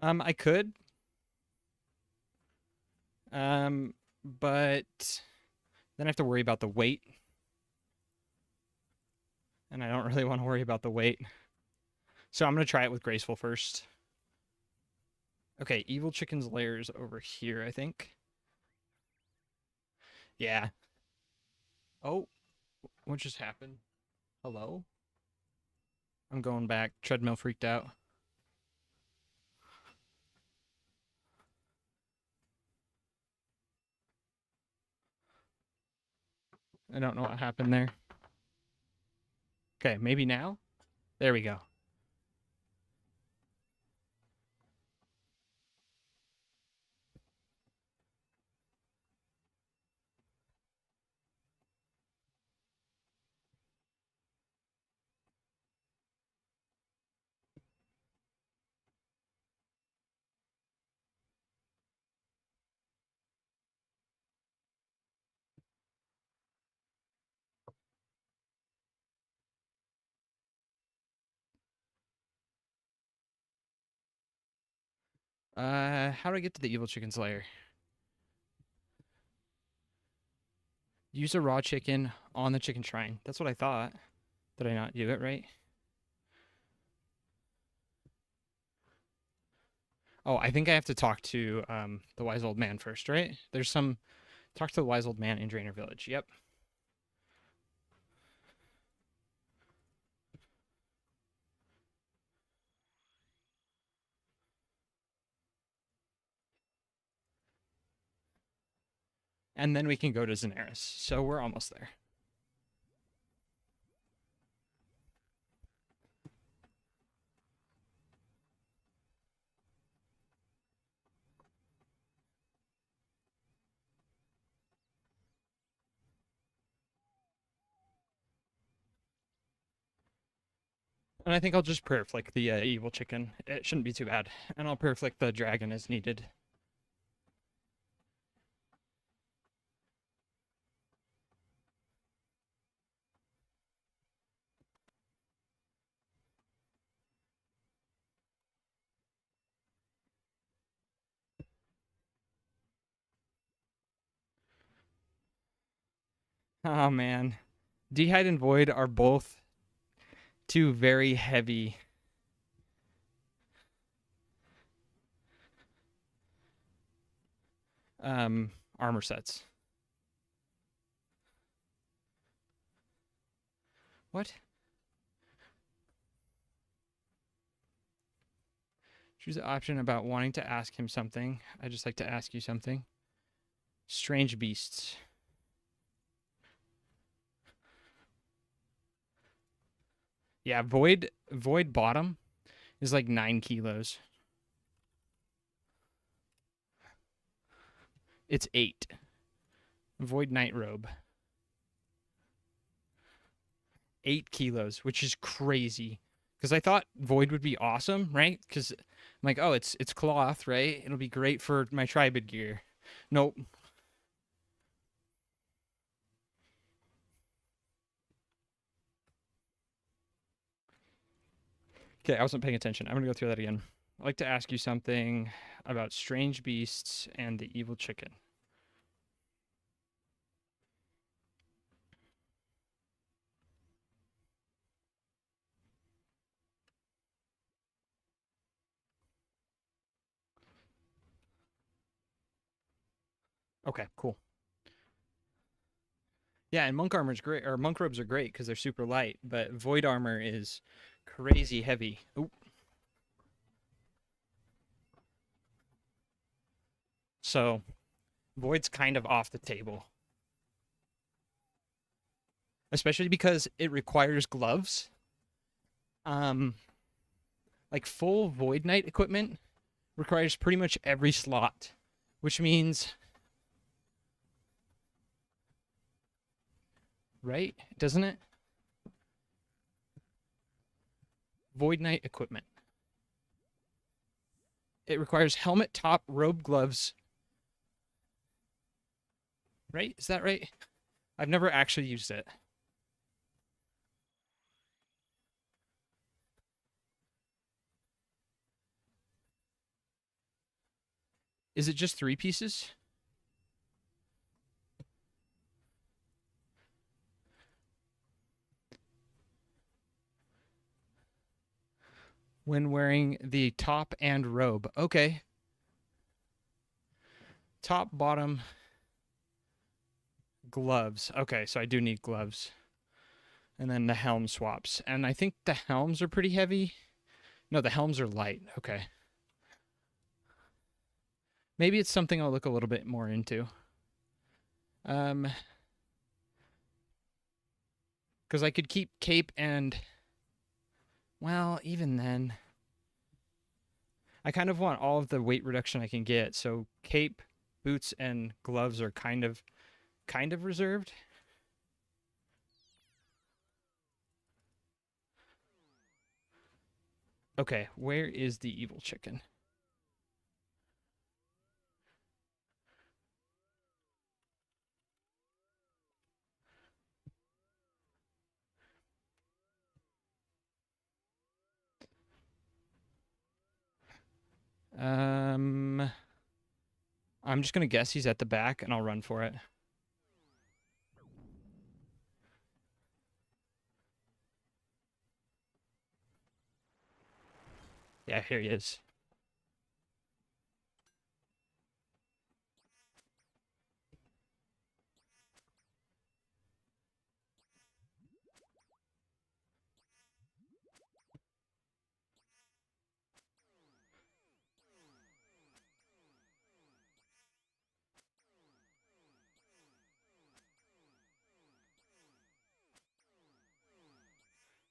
I could. But then I have to worry about the weight. And I don't really want to worry about the weight. So I'm going to try it with Graceful first. Okay, Evil Chicken's lair is over here, I think. Yeah. Oh, what just happened? Hello? I'm going back. Treadmill freaked out. I don't know what happened there. Okay, maybe now? There we go. How do I get to the Evil Chicken's lair? Use a raw chicken on the chicken shrine. That's what I thought. Did I not do it right? Oh, I think I have to talk to the wise old man first, right? There's some talk to the wise old man in Drainer Village. Yep. And then we can go to Xanaris. So we're almost there. And I think I'll just prayer flick the evil chicken. It shouldn't be too bad. And I'll prayer flick the dragon as needed. Oh man. Dehide and Void are both two very heavy armor sets. What? Choose the option about wanting to ask him something. I just like to ask you something. Strange beasts. Yeah, void bottom is like 9 kilos. It's 8. Void night robe. 8 kilos, which is crazy. Because I thought void would be awesome, right? Because I'm like, oh, it's cloth, right? It'll be great for my tribid gear. Nope. Okay, I wasn't paying attention. I'm gonna go through that again. I'd like to ask you something about strange beasts and the evil chicken. Okay, cool. Yeah, and monk armor's great, or monk robes are great because they're super light, but void armor is crazy heavy. Ooh. So void's kind of off the table, especially because it requires gloves. Like full void knight equipment requires pretty much every slot, which means, right? Doesn't it? Void knight equipment. It requires helmet, top, robe, gloves. Right? Is that right? I've never actually used it. Is it just 3 pieces? When wearing the top and robe. Okay. Top, bottom, gloves. Okay, so I do need gloves. And then the helm swaps. And I think the helms are pretty heavy. No, the helms are light. Okay. Maybe it's something I'll look a little bit more into. Because I could keep cape and, well, even then, I kind of want all of the weight reduction I can get. So cape, boots, and gloves are kind of reserved. Okay, where is the evil chicken? I'm just gonna guess he's at the back, and I'll run for it. Yeah, here he is.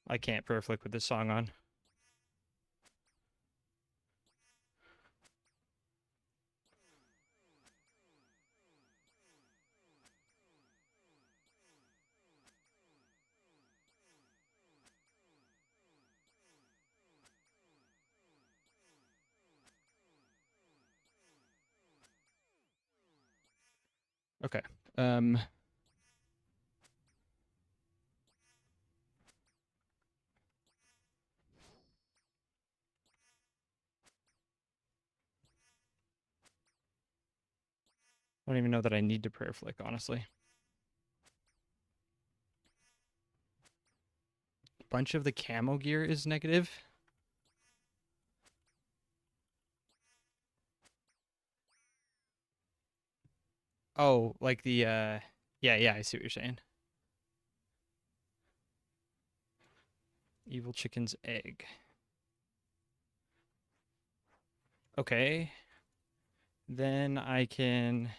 I can't prayer flick with this song on. Okay. I don't even know that I need to prayer flick, honestly. Bunch of the camo gear is negative. Oh, like the yeah, I see what you're saying. Evil chicken's egg. Okay. Then I can...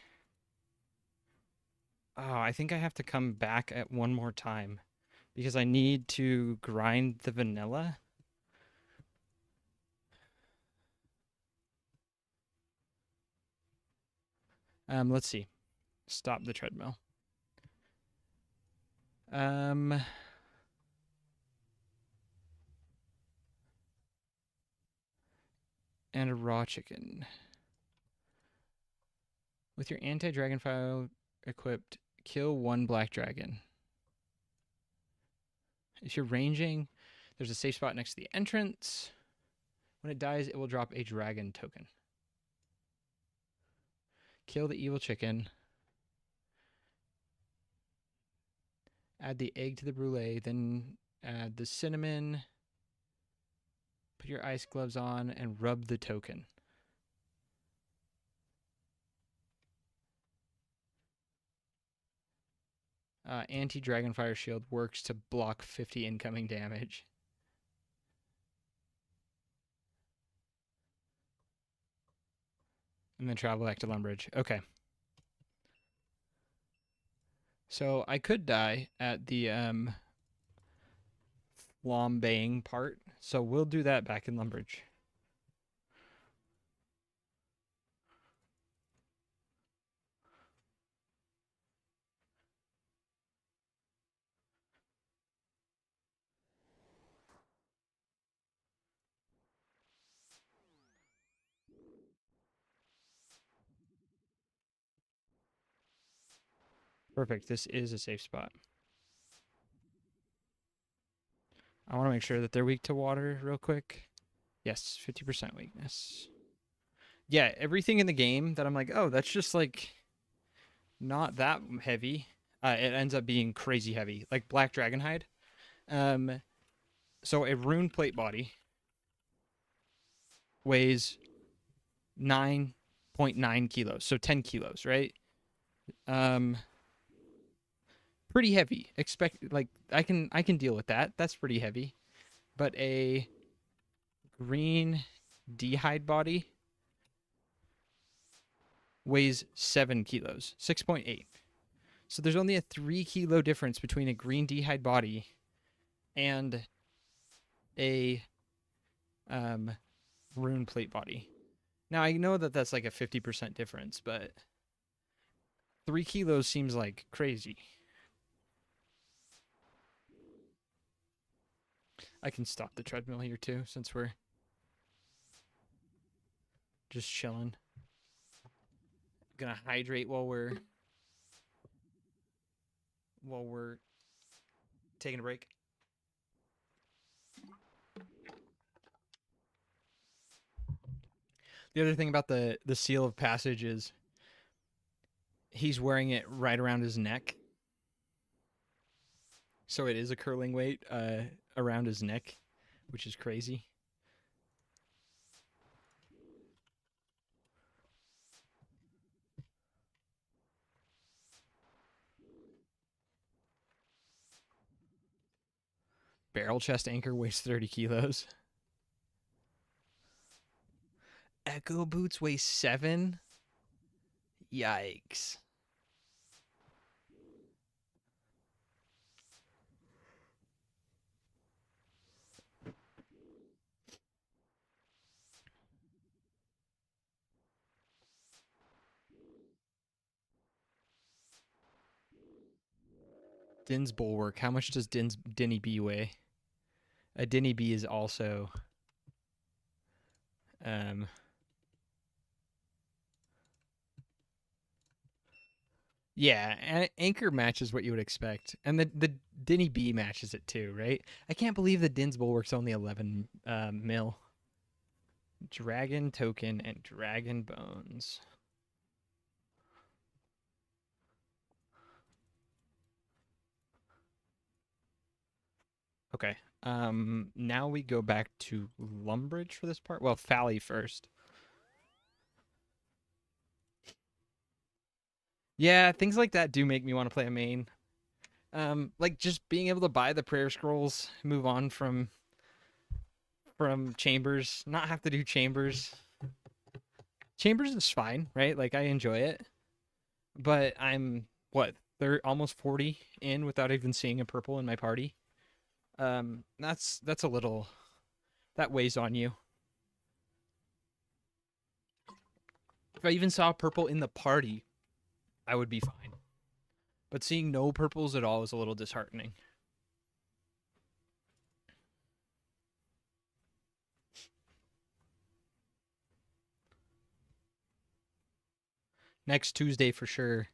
Oh, I think I have to come back at one more time because I need to grind the vanilla. Let's see. Stop the treadmill. And a raw chicken. With your anti-dragon file equipped, kill one black dragon. If you're ranging, there's a safe spot next to the entrance. When it dies, it will drop a dragon token. Kill the evil chicken. Add the egg to the brulee, then add the cinnamon. Put your ice gloves on and rub the token. Anti-Dragonfire Shield works to block 50 incoming damage. And then travel back to Lumbridge. Okay. So I could die at the flambeing part. So we'll do that back in Lumbridge. Perfect. This is a safe spot. I want to make sure that they're weak to water real quick. Yes, 50% weakness. Yeah, everything in the game that I'm like, oh, that's just like not that heavy. It ends up being crazy heavy, like Black Dragonhide. So a rune plate body weighs 9.9 kilos, so 10 kilos, right? Pretty heavy. Expect like I can deal with that. That's pretty heavy. But a green D'hide body weighs 7 kilos, 6.8. So there's only a 3 kilo difference between a green D'hide body and a rune plate body. Now I know that that's like a 50% difference, but 3 kilos seems like crazy. I can stop the treadmill here too, since we're just chilling. Gonna hydrate while we're taking a break. The other thing about the seal of passage is he's wearing it right around his neck. So it is a curling weight around his neck, which is crazy. Barrel chest anchor weighs 30 kilos. Echo boots weigh 7? Yikes. Din's Bulwark. How much does Dinny B weigh? A Dinny B is also yeah, Anchor matches what you would expect. And the Dinny B matches it too, right? I can't believe the Din's Bulwark's only 11 mil. Dragon token and dragon bones. Okay. Now we go back to Lumbridge for this part. Well, Fally first. Yeah, things like that do make me want to play a main. Like just being able to buy the prayer scrolls, move on from chambers, not have to do chambers. Chambers is fine, right? Like I enjoy it, but I'm what almost 40 in without even seeing a purple in my party. That's a little that weighs on you. If I even saw purple in the party, I would be fine. But seeing no purples at all is a little disheartening. Next Tuesday for sure.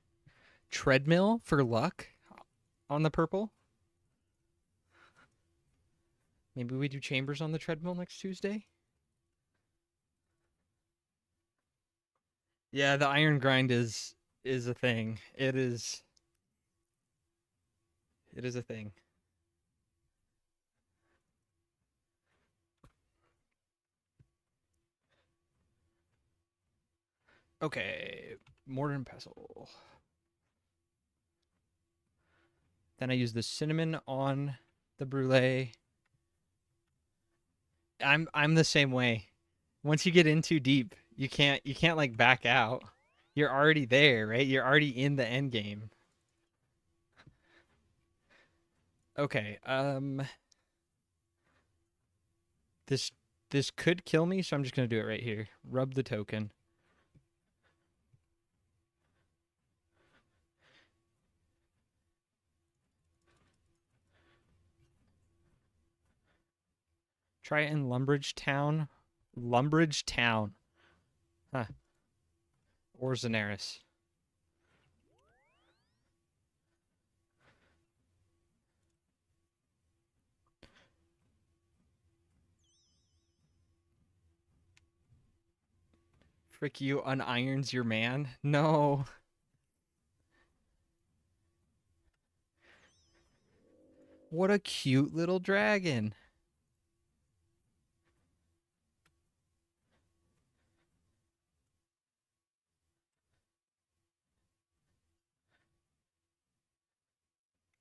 Treadmill for luck on the purple. Maybe we do chambers on the treadmill next Tuesday. Yeah, the iron grind is a thing. It is a thing. Okay, mortar and pestle. Then I use the cinnamon on the brulee. I'm the same way. Once you get in too deep, you can't like back out. You're already there, right? You're already in the end game. Okay, this this could kill me, so I'm just gonna do it right here. Rub the token. Try it in Lumbridge Town. Lumbridge Town. Huh. Or Zanaris. Frick you, unirons your man? No. What a cute little dragon.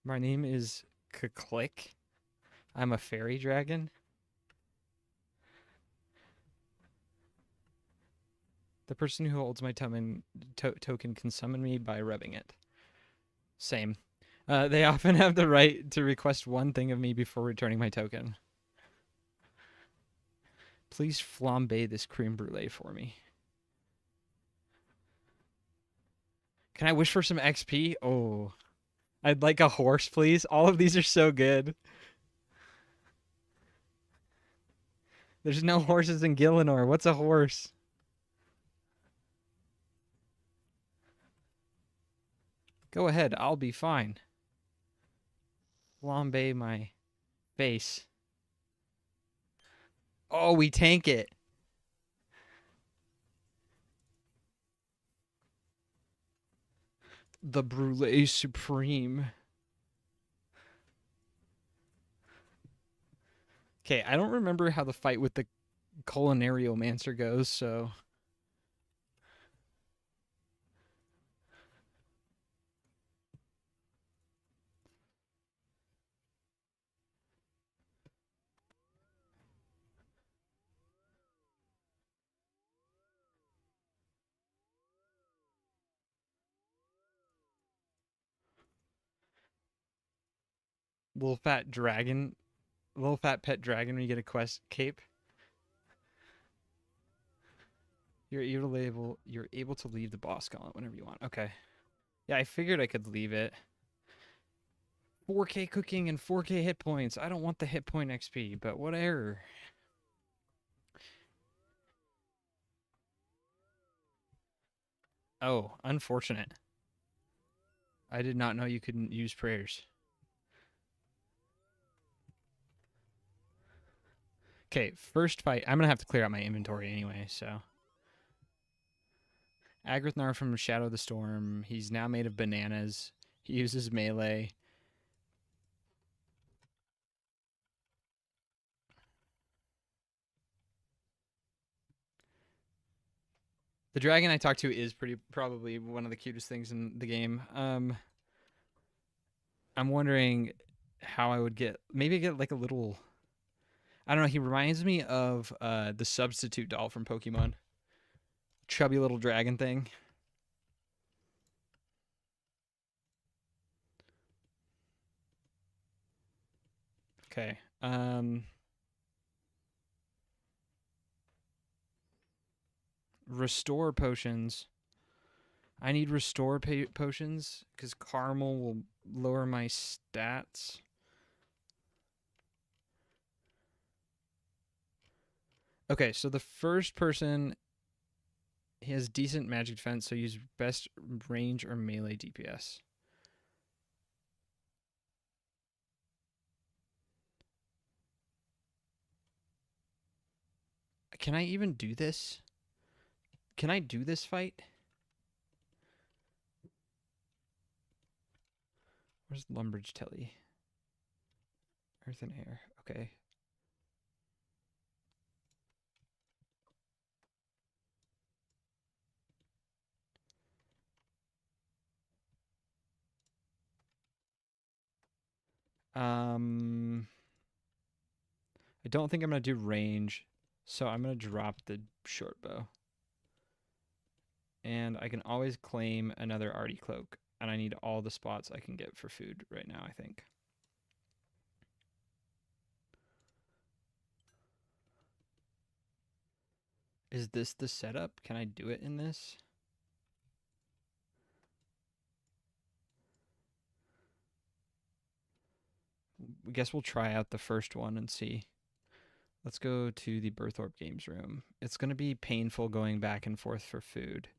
My name is Kclick. I'm a fairy dragon. The person who holds my token can summon me by rubbing it. Same. They often have the right to request one thing of me before returning my token. Please flambe this creme brulee for me. Can I wish for some XP? Oh, I'd like a horse, please. All of these are so good. There's no horses in Gielinor. What's a horse? Go ahead. I'll be fine. Flambe my face. Oh, we tank it. The Brulee Supreme. Okay, I don't remember how the fight with the Culinariomancer goes, so... Little fat dragon, little fat pet dragon when you get a quest cape. You're able to leave the boss gauntlet whenever you want. Okay. Yeah, I figured I could leave it. 4K cooking and 4K hit points. I don't want the hit point XP, but whatever. Oh, unfortunate. I did not know you couldn't use prayers. Okay, first fight. I'm gonna have to clear out my inventory anyway, so. Agrithnar from Shadow of the Storm. He's now made of bananas. He uses melee. The dragon I talked to is probably one of the cutest things in the game. I'm wondering how I would maybe get like a little. I don't know. He reminds me of the substitute doll from Pokemon. chubby little dragon thing. Okay. Restore potions. I need restore potions because caramel will lower my stats. Okay, so the first person has decent magic defense, so use best range or melee DPS. Can I even do this? Can I do this fight? Where's Lumbridge Telly? Earth and air. Okay. I don't think I'm going to do range, so I'm going to drop the short bow. And I can always claim another Artie cloak, and I need all the spots I can get for food right now, I think. Is this the setup? Can I do it in this? I guess we'll try out the first one and see. Let's go to the Birthorpe Games room. It's going to be painful going back and forth for food.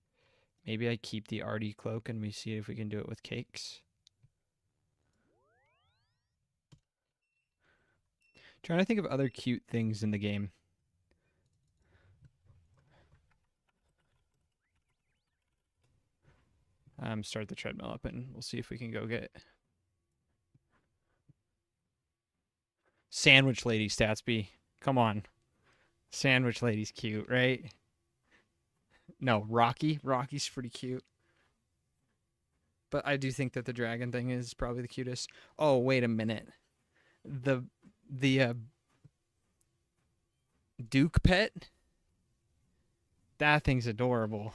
Maybe I keep the Artie cloak and we see if we can do it with cakes. Trying to think of other cute things in the game. Start the treadmill up and we'll see if we can go get Sandwich Lady Statsby. Come on. Sandwich Lady's cute, right? No, Rocky. Rocky's pretty cute. But I do think that the dragon thing is probably the cutest. Oh, wait a minute. The Duke pet? That thing's adorable.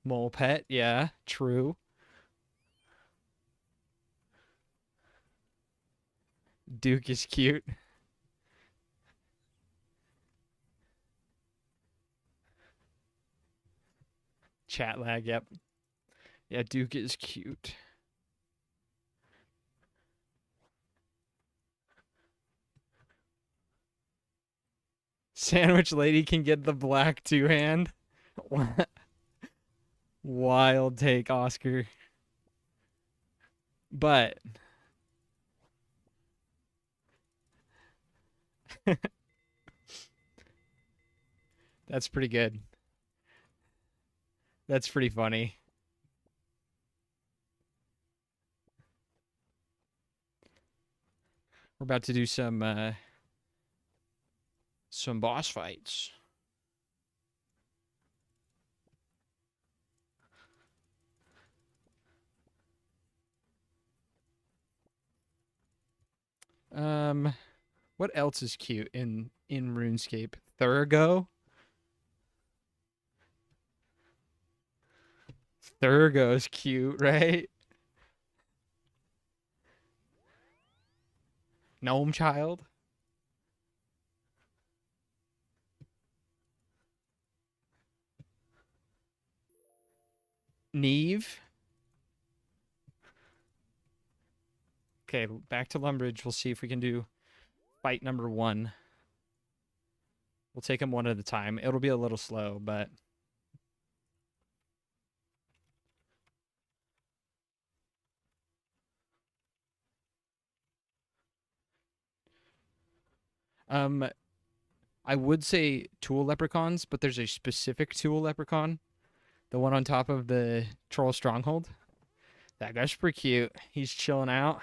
Mole pet, yeah, true. Duke is cute. Chat lag, yep. Yeah, Duke is cute. Sandwich Lady can get the black two-hand. Wild take, Oscar. But that's pretty good. That's pretty funny. We're about to do some boss fights. What else is cute in RuneScape? Thurgo? Thurgo's cute, right? Gnome Child? Neve? Okay, back to Lumbridge. We'll see if we can do fight number 1. We'll take them one at a time. It'll be a little slow, but I would say Tool Leprechauns, but there's a specific Tool Leprechaun. The one on top of the Troll Stronghold. That guy's pretty cute. He's chilling out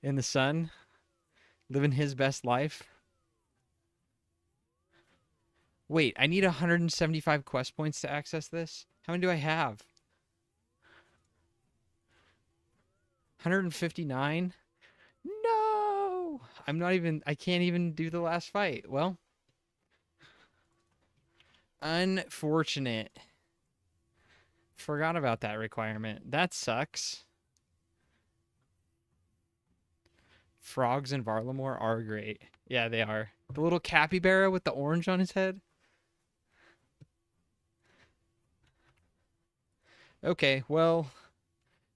in the sun, living his best life. Wait, I need 175 quest points to access this? How many do I have? 159? No! I can't even do the last fight. Well, Unfortunate. Forgot about that requirement. That sucks. Frogs in Varlamore are great. Yeah, they are. The little capybara with the orange on his head. Okay, well,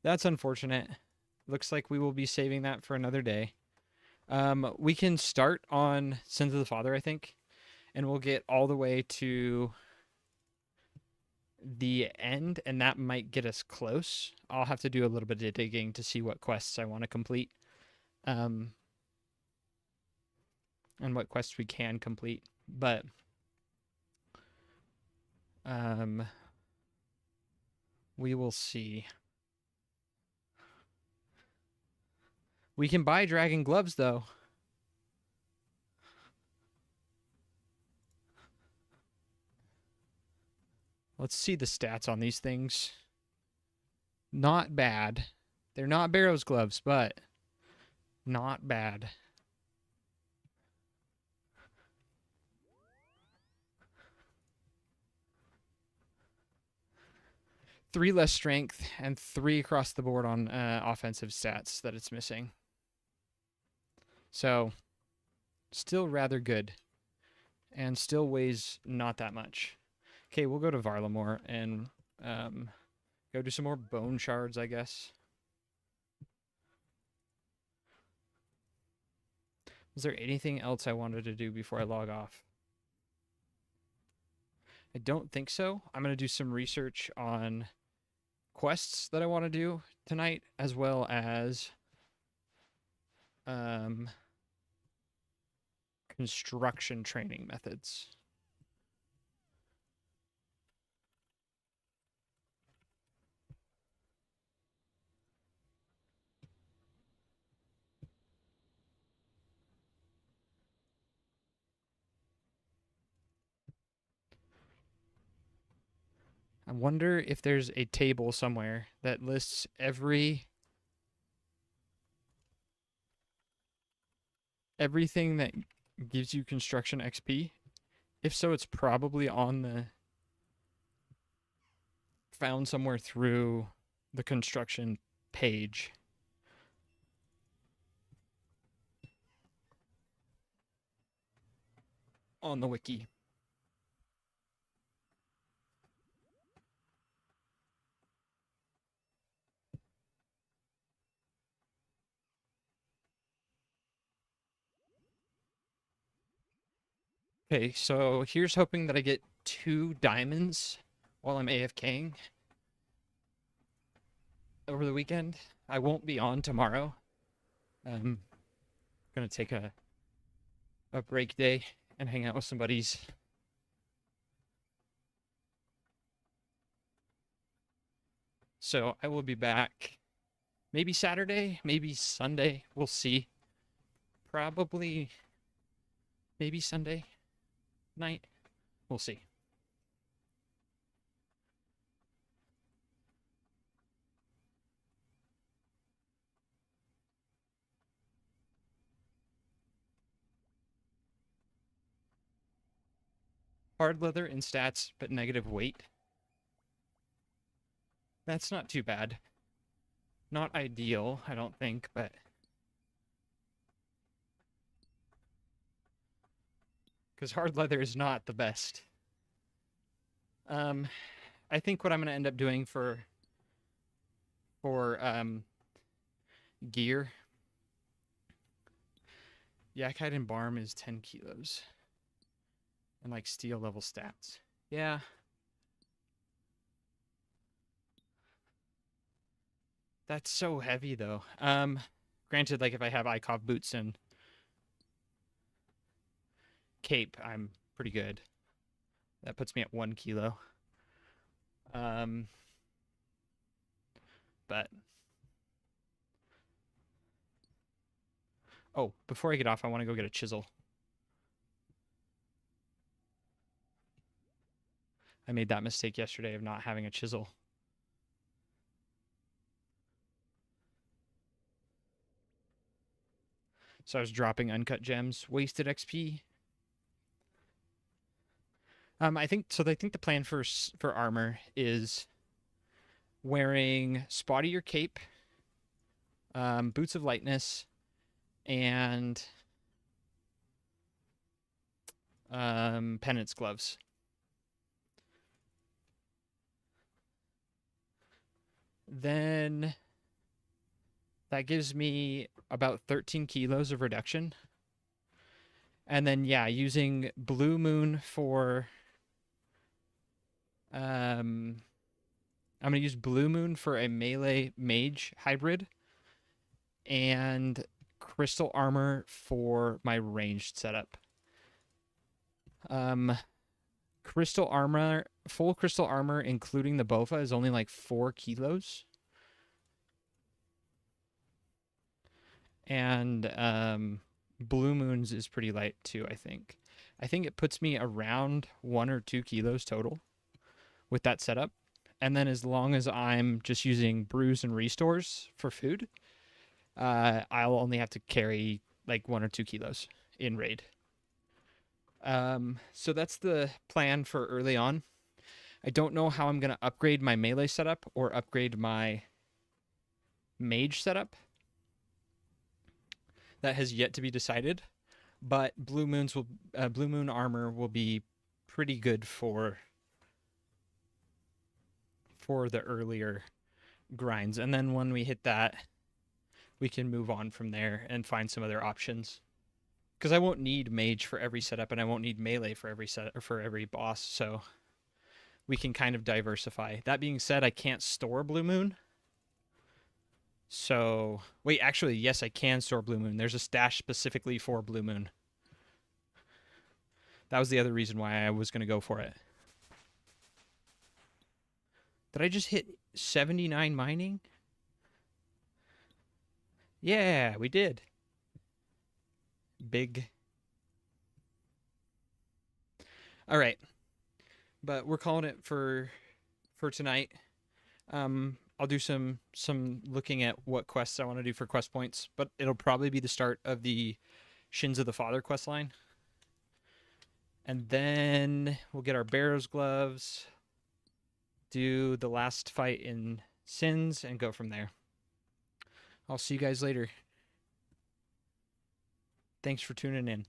that's unfortunate. Looks like we will be saving that for another day. We can start on Sins of the Father, I think, and we'll get all the way to the end, and that might get us close. I'll have to do a little bit of digging to see what quests I want to complete, and what quests we can complete. But we will see. We can buy dragon gloves, though. Let's see the stats on these things. Not bad. They're not Barrow's gloves, but not bad. Three less strength and 3 across the board on offensive stats that it's missing. So, still rather good. And still weighs not that much. Okay, we'll go to Varlamore and go do some more bone shards, I guess. Was there anything else I wanted to do before I log off? I don't think so. I'm going to do some research on quests that I want to do tonight, as well as construction training methods. I wonder if there's a table somewhere that lists everything that gives you construction XP. If so, it's probably found somewhere through the construction page. On the wiki. Okay, so here's hoping that I get 2 diamonds while I'm AFKing over the weekend. I won't be on tomorrow. I'm gonna take a break day and hang out with some buddies. So I will be back maybe Saturday, maybe Sunday. We'll see. Probably maybe Sunday night. We'll see. Hard leather in stats, but negative weight. That's not too bad. Not ideal, I don't think, but because hard leather is not the best. I think what I'm gonna end up doing for gear. Yakite and Barm is 10 kilos. And like steel level stats. Yeah. That's so heavy though. Granted, like if I have ICOV boots and cape, I'm pretty good. That puts me at 1 kilo. But oh, before I get off, I want to go get a chisel. I made that mistake yesterday of not having a chisel. So I was dropping uncut gems, wasted XP. I think so. I think the plan for armor is wearing spottier cape, boots of lightness, and penance gloves. Then that gives me about 13 kilos of reduction. And then, yeah, using Blue Moon for. I'm going to use Blue Moon for a melee mage hybrid and crystal armor for my ranged setup. Crystal armor, full crystal armor, including the Bofa, is only like 4 kilos. And Blue Moons is pretty light too, I think. I think it puts me around 1 or 2 kilos total with that setup. And then as long as I'm just using brews and restores for food, I'll only have to carry like 1 or 2 kilos in raid. So that's the plan for early on. I don't know how I'm going to upgrade my melee setup or upgrade my mage setup. That has yet to be decided, but Blue Moon armor will be pretty good for the earlier grinds. And then when we hit that, we can move on from there and find some other options. Because I won't need mage for every setup, and I won't need melee for every boss, so we can kind of diversify. That being said, I can't store Blue Moon. So, wait, actually, yes, I can store Blue Moon. There's a stash specifically for Blue Moon. That was the other reason why I was going to go for it. Did I just hit 79 mining? Yeah, we did. Big. All right. But we're calling it for tonight. I'll do some looking at what quests I want to do for quest points, but it'll probably be the start of the Shins of the Father quest line. And then we'll get our Barrow's gloves, do the last fight in Sins, and go from there. I'll see you guys later. Thanks for tuning in.